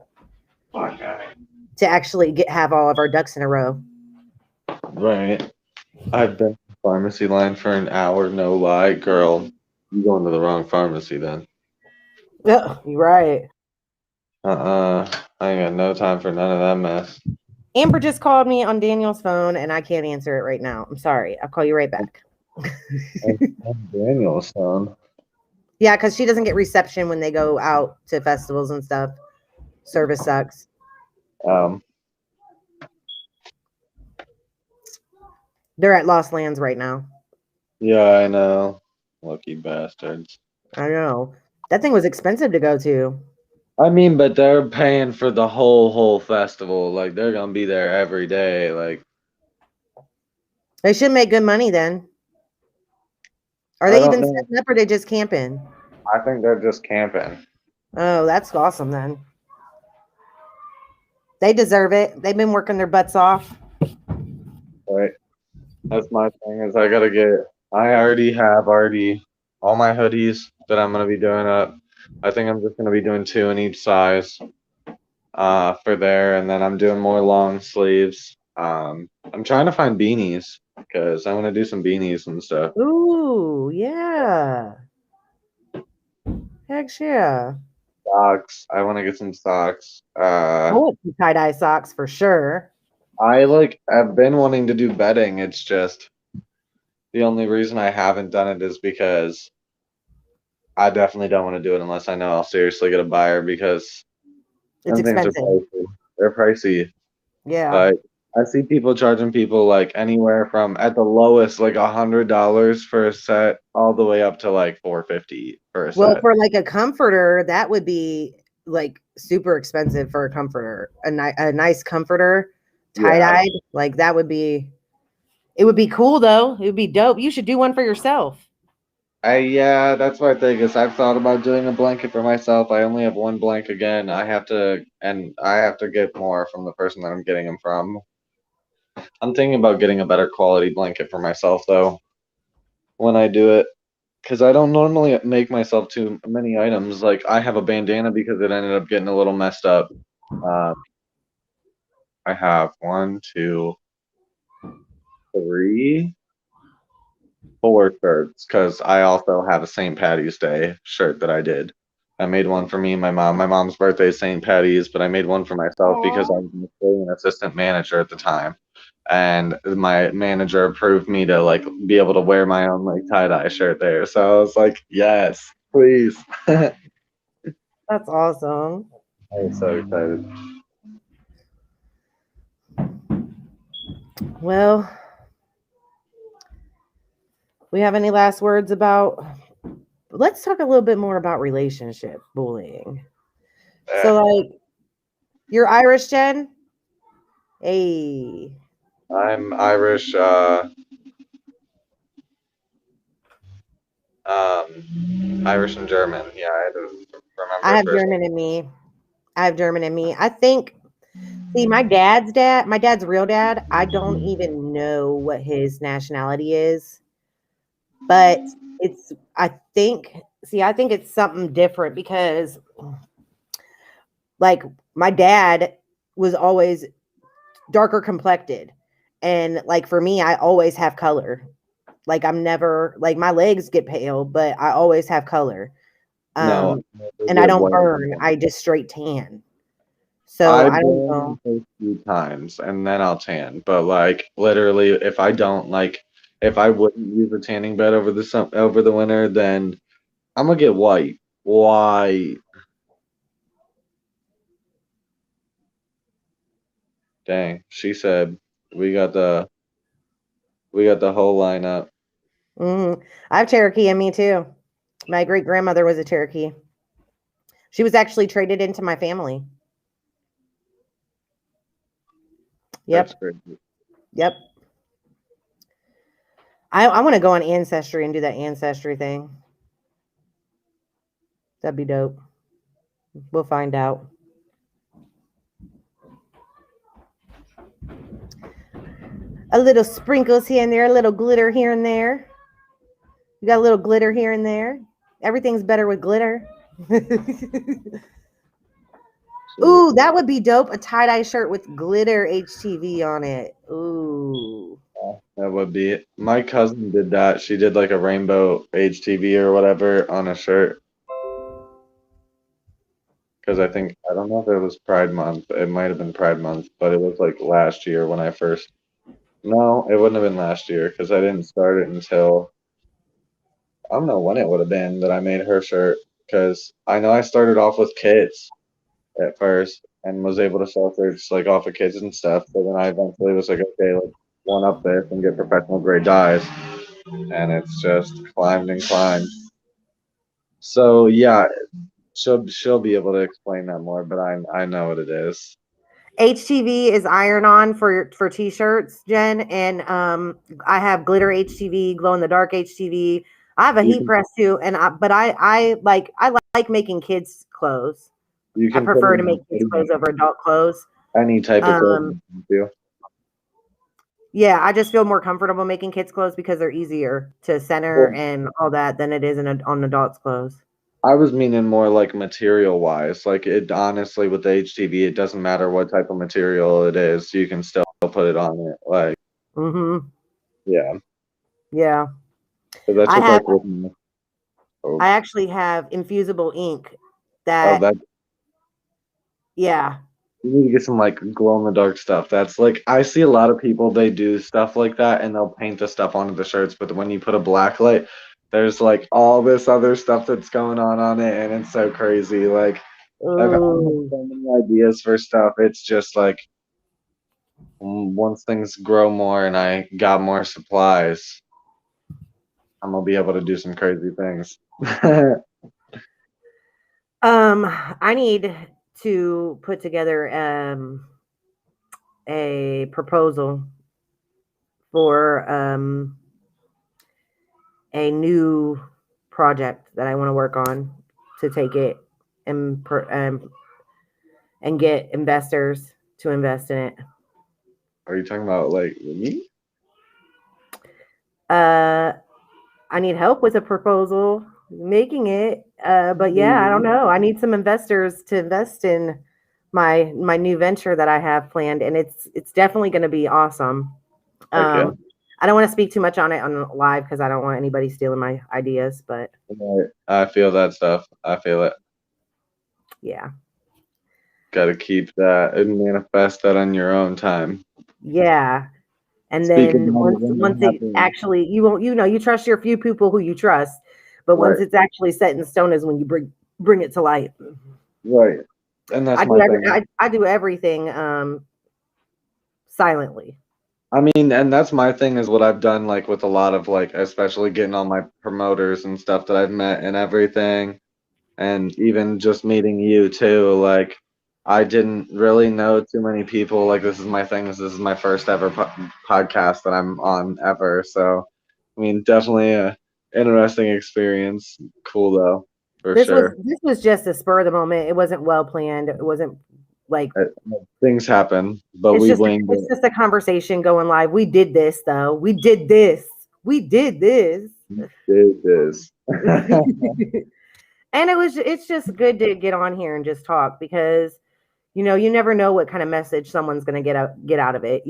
have all of our ducks in a row. Right. I've been in the pharmacy line for an hour, no lie, girl. You going to the wrong pharmacy then. Yeah, you're right. I ain't got no time for none of that mess. Amber just called me on Daniel's phone and I can't answer it right now. I'm sorry. I'll call you right back. Daniel's son. Yeah, because she doesn't get reception when they go out to festivals and stuff. Service sucks. They're at Lost Lands right now. Yeah, I know. Lucky bastards. I know. That thing was expensive to go to. I mean, but they're paying for the whole festival. Like they're gonna be there every day. Like They should make good money then. Are I they don't even know. setting up or they just camping? I think they're just camping. Oh, that's awesome then. They deserve it. They've been working their butts off. Right. That's my thing is I already have all my hoodies that I'm gonna be doing up. I think I'm just gonna be doing 2 in each size for there, and then I'm doing more long sleeves. I'm trying to find beanies because I want to do some beanies and stuff. Ooh, yeah. Heck yeah. Socks. I want to get some socks. I want some tie-dye socks for sure. I've been wanting to do bedding. It's just the only reason I haven't done it is because I definitely don't want to do it unless I know I'll seriously get a buyer because It's them things are expensive. pricey. They're pricey. Yeah. Like I see people charging people like anywhere from at the lowest like $100 for a set all the way up to like $450 for a Well, set. for like a comforter, that would be like super expensive for a comforter. A nice comforter, tie-dyed, like that would be. It would be cool though. It would be dope. You should do one for yourself. Yeah, that's my thing is I've thought about doing a blanket for myself. I only have one blanket again. I have to get more from the person that I'm getting them from. I'm thinking about getting a better quality blanket for myself though when I do it. Because I don't normally make myself too many items. Like I have a bandana because it ended up getting a little messed up. I have 1, 2, 3, 4 shirts because I also have a St. Patty's Day shirt that I did. I made one for me and my mom. My mom's birthday is St. Patty's, but I made one for myself because I was an assistant manager at the time. And my manager approved me to like be able to wear my own like tie-dye shirt there. So I was like, yes, please. I That's awesome. was so excited. Well, we have any last words about? Let's talk a little bit more about relationship bullying. So, like, you're Irish, Jen? Hey. I'm Irish. Irish and German. Yeah, I don't I remember have first. German in me. I have German in me. I think. See, my dad's real dad. I don't even know what his nationality is, but it's. I think. See, I think it's something different because, like, my dad was always darker complected, and like for me, I always have color. Like I'm never like my legs get pale, but I always have color. No, Um, I never and I get don't white. burn. I just straight tan. So I I don't burn know. the first few times and then I'll tan. But like literally, if I don't like, if I wouldn't use a tanning bed over the winter, then I'm gonna get white. White. Dang. She said we got the we got the whole lineup. I have Cherokee in me too. My great grandmother was a Cherokee. She was actually traded into my family. That's Yep. great. Yep. I want to go on Ancestry and do that Ancestry thing. That'd be dope. We'll find out. A little sprinkles here and there, a little glitter here and there. You got a little glitter here and there. Everything's better with glitter. Ooh, that would be dope. A tie-dye shirt with glitter HTV on it. Ooh. That would be it. My cousin did that. She did like a rainbow HTV or whatever on a shirt. Because I don't know if it was Pride Month. It might have been Pride Month, but it was like last year when I first. No, it wouldn't have been last year because I didn't start it until I don't know when it would have been that I made her shirt. Because I know I started off with kids at first and was able to sell shirts like off of kids and stuff. But then I eventually was like, okay, let's one up this and get professional grade dyes, and it's just climbed and climbed. So yeah, she'll be able to explain that more, but I know what it is. HTV is iron on for t-shirts, Jen, and I have glitter HTV, glow in the dark HTV. I have a You heat can press too, and I like making kids clothes. you I can put prefer to in make kids clothes over adult clothes. any type of Um, clothing you yeah, I just feel more comfortable making kids clothes because they're easier to center do. and all that than it is on adults clothes. I was meaning more like material wise. Like it honestly with the HTV, it doesn't matter what type of material it is, you can still put it on it. Like Mm-hmm. yeah, Yeah, so that's I just have. like with me. Oh, I actually have infusible ink oh, that. that Yeah. you need to get some like glow in the dark stuff. That's like I see a lot of people they do stuff like that and they'll paint the stuff onto the shirts, but when you put a black light, there's like all this other stuff that's going on it, and it's so crazy. Like I have Ooh. so many ideas for stuff. It's just like once things grow more and I got more supplies, I'm gonna be able to do some crazy things. I need to put together a proposal for a new project that I want to work on to take it and and get investors to invest in it. Are you talking about like me? I need help with a proposal making it. But yeah, I don't know. I need some investors to invest in my new venture that I have planned, and it's definitely going to be awesome. Heck yeah. I don't want to speak too much on it on live because I don't want anybody stealing my ideas. But Right. I feel that stuff. I feel it. yeah, Gotta keep that and manifest that on your own time. yeah. And Speak of then money once when it it happens. actually you won't you trust your few people who you trust, but once Right. it's actually set in stone is when you bring it to light. Right. And that's my thing. I do everything silently. I mean, and that's my thing is what I've done like with a lot of like especially getting all my promoters and stuff that I've met and everything. And even just meeting you too, like I didn't really know too many people. Like this is my thing. This is my first ever podcast that I'm on ever. So, I mean, definitely interesting experience. Cool though, for sure. This was just a spur of the moment. It wasn't well planned. It wasn't like Things happen, but we winged it's it. just a conversation going live. We did this though. We did this. We did this. Did this. And it's just good to get on here and just talk because you never know what kind of message someone's going to get out of it,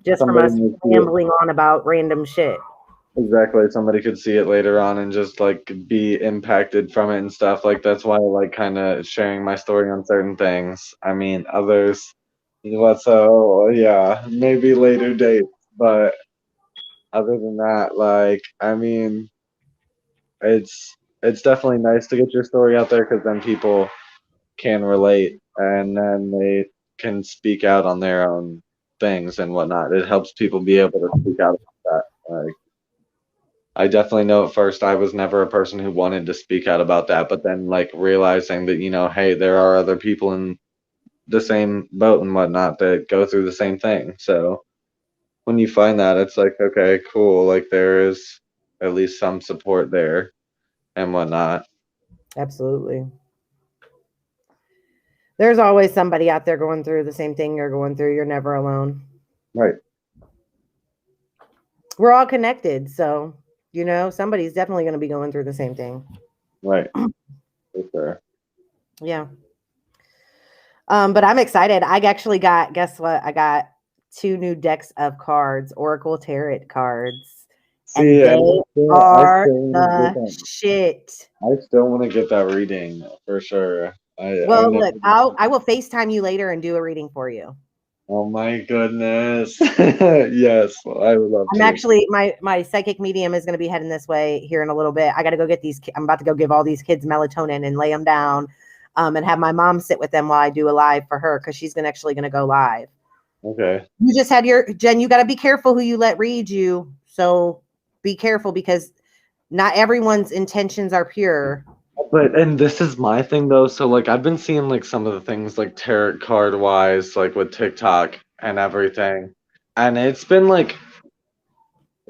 just Somebody from us may see it. rambling on about random shit. Exactly. Somebody could see it later on and just like be impacted from it and stuff. Like that's why I like kind of sharing my story on certain things. I mean, others, so yeah, maybe later dates. But other than that, like, I mean, it's definitely nice to get your story out there because then people can relate and then they can speak out on their own things and whatnot. It helps people be able to speak out about that. Like, I definitely know at first I was never a person who wanted to speak out about that, but then like realizing that, hey, there are other people in the same boat and whatnot that go through the same thing. So when you find that, it's like, okay, cool. Like there is at least some support there and whatnot. Absolutely. There's always somebody out there going through the same thing you're going through. You're never alone. Right. We're all connected. So, somebody's definitely going to be going through the same thing. Right. For sure. Yeah. But I'm excited. I actually guess what? I got 2 new decks of cards, Oracle Tarot cards. See, and they are the shit. I still want to get that reading for sure. Look, I will FaceTime you later and do a reading for you. Oh my goodness. Yes, I would love to. I'm actually my psychic medium is going to be heading this way here in a little bit. I got to go get I'm about to go give all these kids melatonin and lay them down and have my mom sit with them while I do a live for her because she's actually going to go live. Okay. You just had Jen, you got to be careful who you let read you. So be careful because not everyone's intentions are pure. And this is my thing though. So like I've been seeing like some of the things like tarot card wise, like with TikTok and everything. And it's been like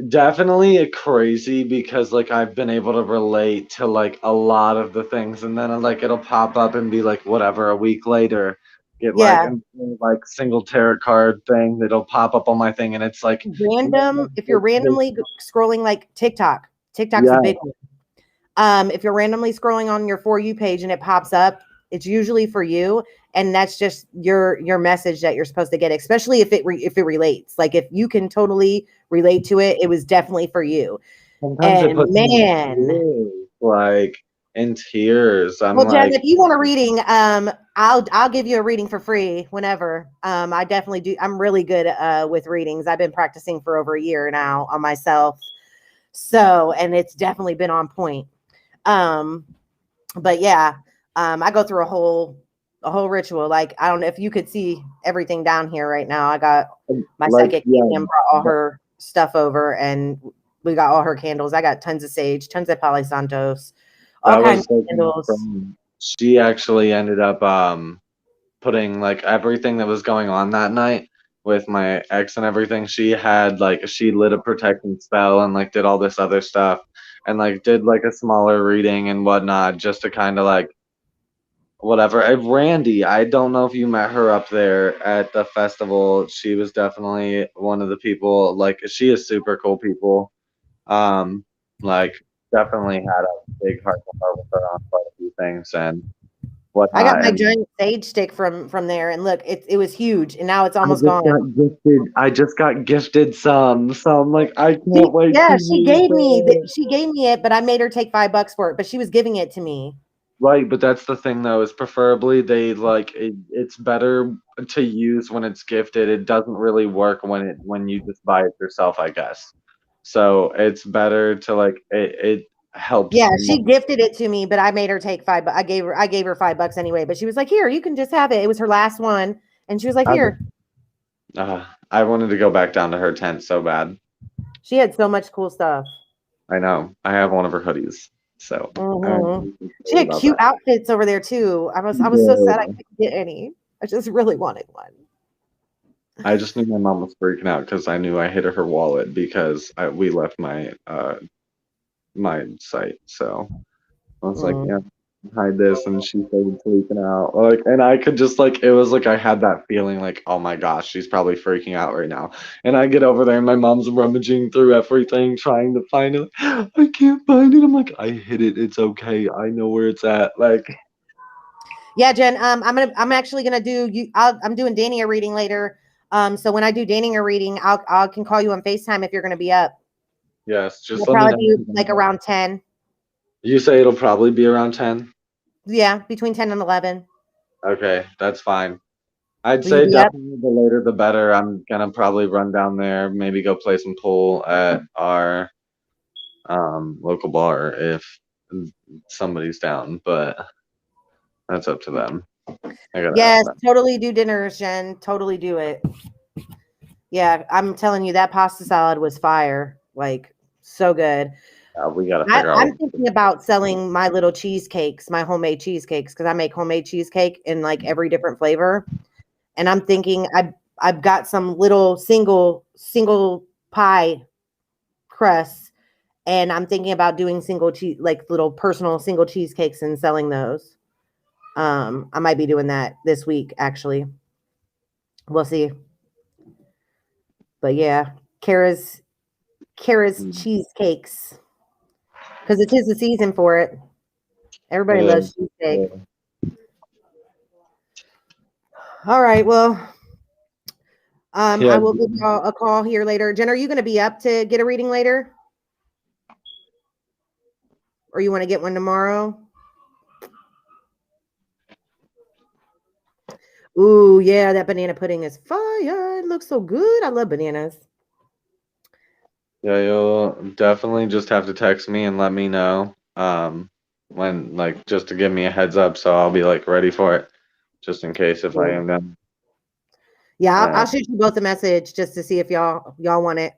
definitely crazy because like I've been able to relate to like a lot of the things and then like it'll pop up and be like whatever a week later get like single tarot card thing that'll pop up on my thing and it's like random. If you're randomly scrolling like TikTok's a big one. If you're randomly scrolling on your For You page and it pops up, it's usually for you. And that's just your message that you're supposed to get, especially if it relates. Like if you can totally relate to it, it was definitely for you. Sometimes it puts me like in tears. I'm well, Jen, like, if you want a reading, I'll give you a reading for free whenever. I definitely do. I'm really good with readings. I've been practicing for over a year now on myself. So, and it's definitely been on point. But yeah, I go through a whole ritual. Like, I don't know if you could see everything down here right now. I got my psychic medium brought all her stuff over and we got all her candles. I got tons of sage, tons of Palo Santos, all kinds of candles. She actually ended up, putting like everything that was going on that night with my ex and everything. She had like, she lit a protecting spell and like did all this other stuff. And like did like a smaller reading and whatnot just to kind of like whatever. Randy, I don't know if you met her up there at the festival. She was definitely one of the people. Like she is super cool people. Like definitely had a big heart to heart with her on quite a few things and whatnot. I got my giant sage stick from there, and look, it was huge, and now it's almost gone. I just got gifted some, so I'm like, I can't wait. Yeah, she gave me it, but I made her take $5 for it. But she was giving it to me. Right, but that's the thing though, is preferably they like it's better to use when it's gifted. It doesn't really work when you just buy it yourself, I guess. So it's better to like it helps. Yeah, she gifted it to me, but I made her take $5. I gave her $5 anyway. But she was like, "Here, you can just have it." It was her last one, and she was like, "Here." I wanted to go back down to her tent so bad. She had so much cool stuff. I know. I have one of her hoodies. So she had cute outfits over there too. I was so sad I couldn't get any. I just really wanted one. I just knew my mom was freaking out because I knew I hid her wallet because we left my my sight. So I was like, Mm. yeah, hide this, and she started freaking out. Like, and I could just like, it was like I had that feeling like, oh my gosh, she's probably freaking out right now. And I get over there, and my mom's rummaging through everything, trying to find it. I can't find it. I'm like, I hid it. It's okay. I know where it's at. Like, Yeah, Jen. I'm actually gonna do you. I'm doing Danny a reading later. So when I do Danny a reading, I can call you on FaceTime if you're gonna be up. yes, It'll just let me probably be like know. around 10. You say it'll probably be around 10. Yeah, between 10 and 11. Okay, that's fine. I'd Will you say be up? definitely the later the better. I'm gonna probably run down there, maybe go play some pool at our local bar if somebody's down, but that's up to them. I gotta ask Yes, them. totally do dinners, Jen. Totally do it. Yeah, I'm telling you that pasta salad was fire. Like so good. We gotta figure out. I'm thinking about selling my little cheesecakes, my homemade cheesecakes, because I make homemade cheesecake in like every different flavor. And I'm thinking I've got some little single pie crusts, and I'm thinking about doing single cheese, like little personal single cheesecakes and selling those. I might be doing that this week, actually. We'll see. But yeah, Kara's cheesecakes, because it is the season for it. Everybody Yeah, loves cheesecake. yeah. All right, well, Yeah, I will give y'all a call here later. Jen, are you going to be up to get a reading later, or you want to get one tomorrow? Ooh, yeah, that banana pudding is fire. It looks so good. I love bananas. yeah, you'll definitely just have to text me and let me know. When like just to give me a heads up so I'll be like ready for it. Just in case if I Cool. am done. Yeah, I'll Uh, shoot you both a message just to see if y'all want it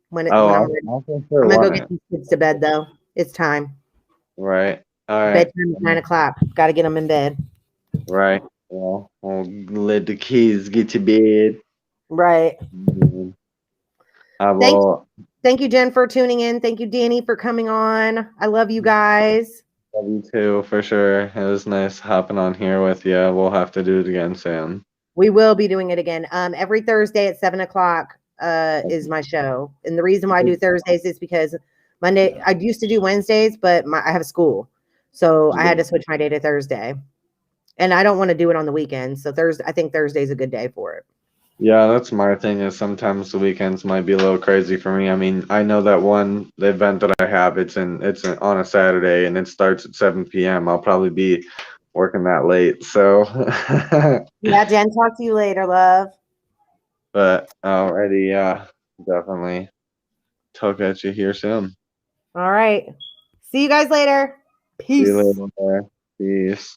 when I'm oh, ready. I'll for sure I'm gonna go want get it. these kids to bed though. It's time. Right. All right. Bedtime is 9 o'clock. Got to get them in bed. Right. Well, we'll let the kids get to bed. Right. Mhm. I Thank will thank you, Jen, for tuning in. Thank you, Danny, for coming on. I love you guys. love you too for sure. It was nice hopping on here with you. We'll have to do it again soon. We will be doing it again. Every Thursday at 7 o'clock is my show. And the reason why I do Thursdays is because Monday, I used to do Wednesdays, but I have school. So I had to switch my day to Thursday. And I don't want to do it on the weekends. So I think Thursday's a good day for it. Yeah, that's my thing is sometimes the weekends might be a little crazy for me. I mean, I know that the event that I have, on a Saturday and it starts at 7 p.m. I'll probably be working that late. So Yeah, Jen, talk to you later, love. but alrighty, yeah, definitely talk at you here soon. All right. See you guys later. See you Peace. later. Peace.